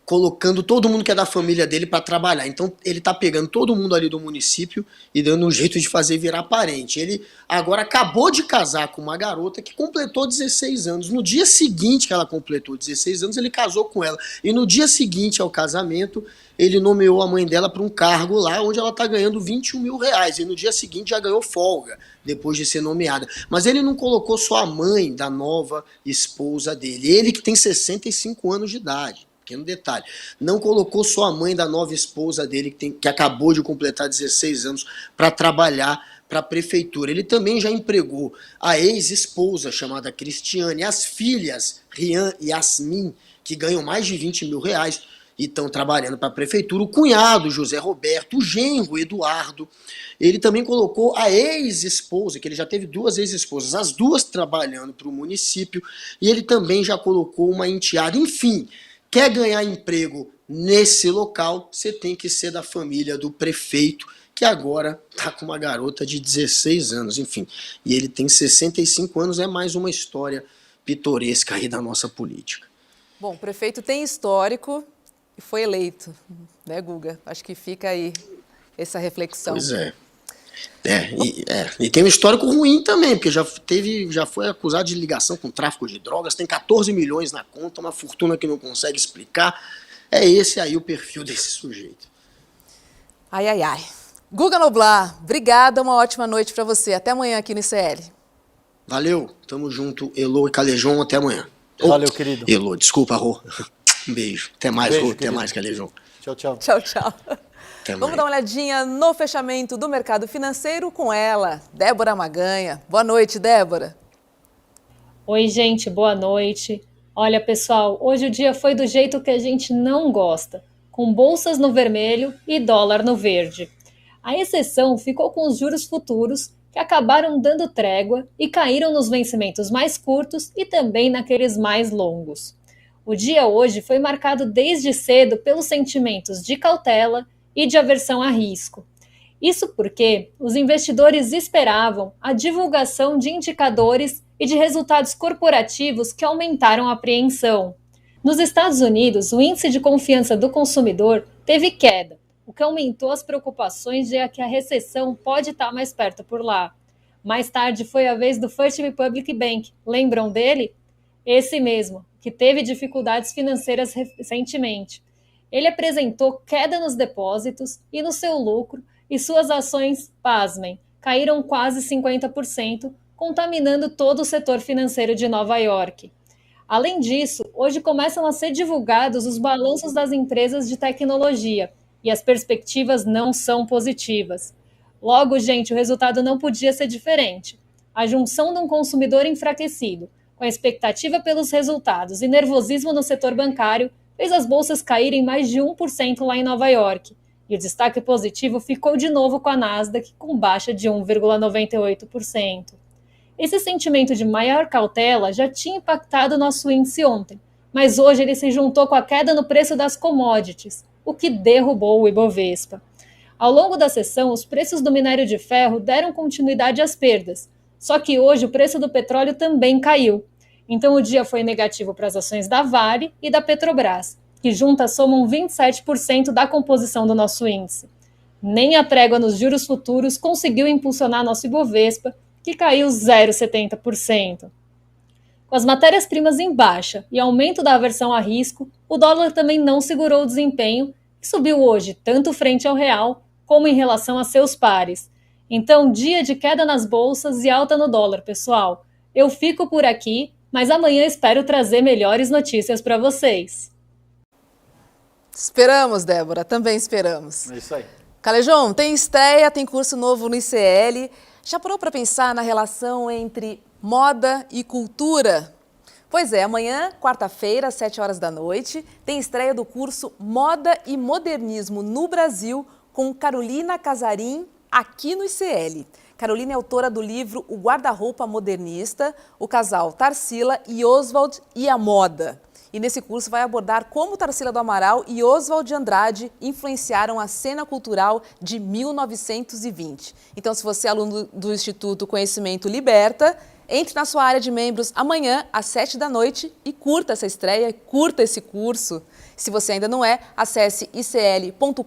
colocando todo mundo que é da família dele para trabalhar. Então ele está pegando todo mundo ali do município e dando um jeito de fazer virar parente. Ele agora acabou de casar com uma garota que completou 16 anos. No dia seguinte que ela completou 16 anos, ele casou com ela. E no dia seguinte ao casamento, ele nomeou a mãe dela para um cargo lá onde ela está ganhando 21 mil reais. E no dia seguinte já ganhou folga, depois de ser nomeada. Mas ele não colocou só a mãe da nova esposa dele. Ele que tem 65 anos de idade. Pequeno detalhe, não colocou só a mãe da nova esposa dele, que acabou de completar 16 anos, para trabalhar para a prefeitura. Ele também já empregou a ex-esposa, chamada Cristiane, as filhas, Rian e Yasmin, que ganham mais de 20 mil reais e estão trabalhando para a prefeitura, o cunhado, José Roberto, o genro, Eduardo. Ele também colocou a ex-esposa, que ele já teve 2 ex-esposas, as 2 trabalhando para o município, e ele também já colocou uma enteada. Enfim, quer ganhar emprego nesse local, você tem que ser da família do prefeito, que agora está com uma garota de 16 anos, enfim. E ele tem 65 anos, é mais uma história pitoresca aí da nossa política. Bom, o prefeito tem histórico e foi eleito, né, Guga? Acho que fica aí essa reflexão. Pois é. E tem um histórico ruim também, porque já foi acusado de ligação com tráfico de drogas, tem 14 milhões na conta, uma fortuna que não consegue explicar. É esse aí o perfil desse sujeito. Ai, ai, ai. Guga Noblar, obrigada, uma ótima noite para você. Até amanhã aqui no ICL. Valeu, tamo junto, Elô e Calejon, até amanhã. Valeu, querido. Elô, desculpa, Rô. Um beijo. Até mais, Beijo, Rô, até querido. mais, Calejon. Tchau, tchau. Tchau, tchau. Vamos dar uma olhadinha no fechamento do mercado financeiro com ela, Débora Maganha. Boa noite, Débora. Oi, gente, boa noite. Olha, pessoal, hoje o dia foi do jeito que a gente não gosta, com bolsas no vermelho e dólar no verde. A exceção ficou com os juros futuros, que acabaram dando trégua e caíram nos vencimentos mais curtos e também naqueles mais longos. O dia hoje foi marcado desde cedo pelos sentimentos de cautela e de aversão a risco. Isso porque os investidores esperavam a divulgação de indicadores e de resultados corporativos que aumentaram a apreensão. Nos Estados Unidos, o índice de confiança do consumidor teve queda, o que aumentou as preocupações de que a recessão pode estar mais perto por lá. Mais tarde foi a vez do First Republic Bank, lembram dele? Esse mesmo, que teve dificuldades financeiras recentemente. Ele apresentou queda nos depósitos e no seu lucro, e suas ações, pasmem, caíram quase 50%, contaminando todo o setor financeiro de Nova York. Além disso, hoje começam a ser divulgados os balanços das empresas de tecnologia, e as perspectivas não são positivas. Logo, gente, o resultado não podia ser diferente. A junção de um consumidor enfraquecido, com a expectativa pelos resultados e nervosismo no setor bancário, fez as bolsas caírem mais de 1% lá em Nova York. E o destaque positivo ficou de novo com a Nasdaq, com baixa de 1,98%. Esse sentimento de maior cautela já tinha impactado nosso índice ontem, mas hoje ele se juntou com a queda no preço das commodities, o que derrubou o Ibovespa. Ao longo da sessão, os preços do minério de ferro deram continuidade às perdas, só que hoje o preço do petróleo também caiu. Então o dia foi negativo para as ações da Vale e da Petrobras, que juntas somam 27% da composição do nosso índice. Nem a trégua nos juros futuros conseguiu impulsionar nosso Ibovespa, que caiu 0,70%. Com as matérias-primas em baixa e aumento da aversão a risco, o dólar também não segurou o desempenho e subiu hoje tanto frente ao real como em relação a seus pares. Então, dia de queda nas bolsas e alta no dólar, pessoal. Eu fico por aqui, mas amanhã espero trazer melhores notícias para vocês. Esperamos, Débora, também esperamos. É isso aí. Calejão, tem estreia, tem curso novo no ICL. Já parou para pensar na relação entre moda e cultura? Pois é, amanhã, quarta-feira, às 7 horas da noite, tem estreia do curso Moda e Modernismo no Brasil com Carolina Casarim aqui no ICL. Carolina é autora do livro O Guarda-Roupa Modernista, o casal Tarsila e Oswald e a Moda. E nesse curso vai abordar como Tarsila do Amaral e Oswald de Andrade influenciaram a cena cultural de 1920. Então, se você é aluno do Instituto Conhecimento Liberta, entre na sua área de membros amanhã, às 7 da noite, e curta essa estreia, curta esse curso. Se você ainda não é, acesse icl.com.br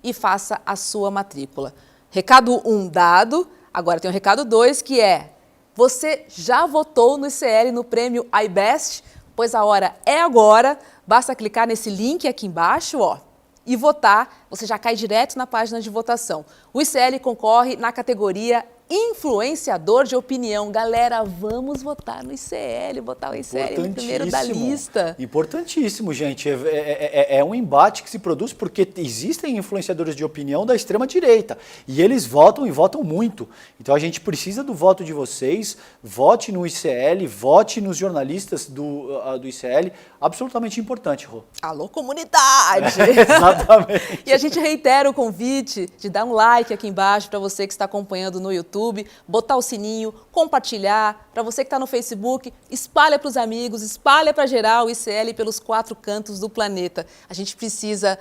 e faça a sua matrícula. Recado 1 dado, agora tem o recado 2, que é: você já votou no ICL no prêmio iBest? Pois a hora é agora, basta clicar nesse link aqui embaixo, ó, e votar, você já cai direto na página de votação. O ICL concorre na categoria Influenciador de Opinião. Galera, vamos votar no ICL, botar o ICL no primeiro da lista. Importantíssimo, gente. É um embate que se produz porque existem influenciadores de opinião da extrema-direita e eles votam e votam muito. Então a gente precisa do voto de vocês. Vote no ICL, vote nos jornalistas do ICL. Absolutamente importante, Rô. Alô, comunidade! Exatamente. E a gente reitera o convite de dar um like aqui embaixo para você que está acompanhando no YouTube, botar o sininho, compartilhar. Para você que está no Facebook, espalha para os amigos, espalha para geral o ICL pelos 4 cantos do planeta. A gente precisa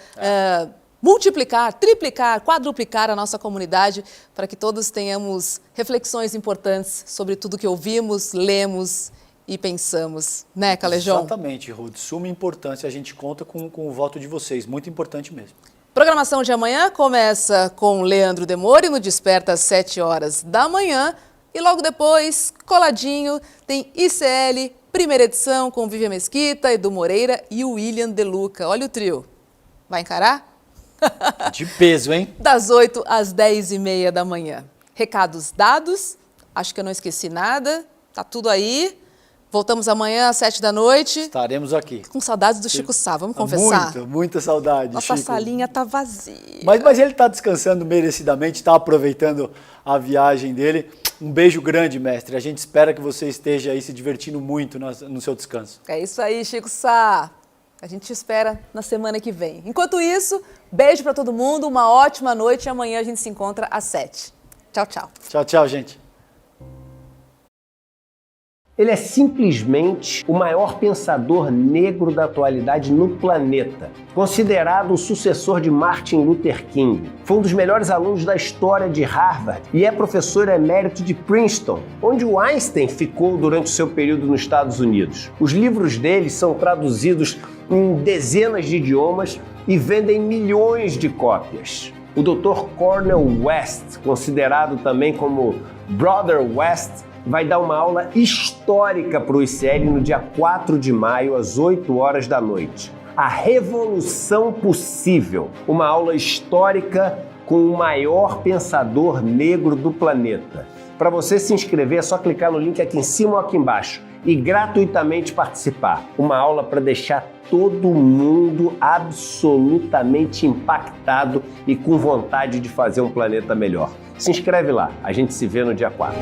multiplicar, triplicar, quadruplicar a nossa comunidade para que todos tenhamos reflexões importantes sobre tudo que ouvimos, lemos e pensamos, né, Calejão? Exatamente, Rô. De suma importância, a gente conta com o voto de vocês, muito importante mesmo. Programação de amanhã começa com Leandro Demore no Desperta às 7 horas da manhã e logo depois, coladinho, tem ICL, primeira edição com Vivian Mesquita, Edu Moreira e o William De Luca. Olha o trio. Vai encarar? De peso, hein? Das 8 às 10h30 da manhã. Recados dados, acho que eu não esqueci nada, tá tudo aí. Voltamos amanhã às 7 da noite. Estaremos aqui. Com saudades do Chico Sá, vamos confessar? Muita saudade, Nossa Chico. salinha tá vazia. Mas ele está descansando merecidamente, está aproveitando a viagem dele. Um beijo grande, mestre. A gente espera que você esteja aí se divertindo muito no seu descanso. É isso aí, Chico Sá. A gente te espera na semana que vem. Enquanto isso, beijo para todo mundo, uma ótima noite e amanhã a gente se encontra às 7. Tchau, tchau. Tchau, tchau, gente. Ele é simplesmente o maior pensador negro da atualidade no planeta. Considerado o sucessor de Martin Luther King. Foi um dos melhores alunos da história de Harvard e é professor emérito de Princeton, onde o Einstein ficou durante o seu período nos Estados Unidos. Os livros dele são traduzidos em dezenas de idiomas e vendem milhões de cópias. O Dr. Cornel West, considerado também como Brother West, vai dar uma aula histórica para o ICL no dia 4 de maio, às 8 horas da noite. A Revolução Possível, uma aula histórica com o maior pensador negro do planeta. Para você se inscrever é só clicar no link aqui em cima ou aqui embaixo e gratuitamente participar. Uma aula para deixar todo mundo absolutamente impactado e com vontade de fazer um planeta melhor. Se inscreve lá, a gente se vê no dia 4.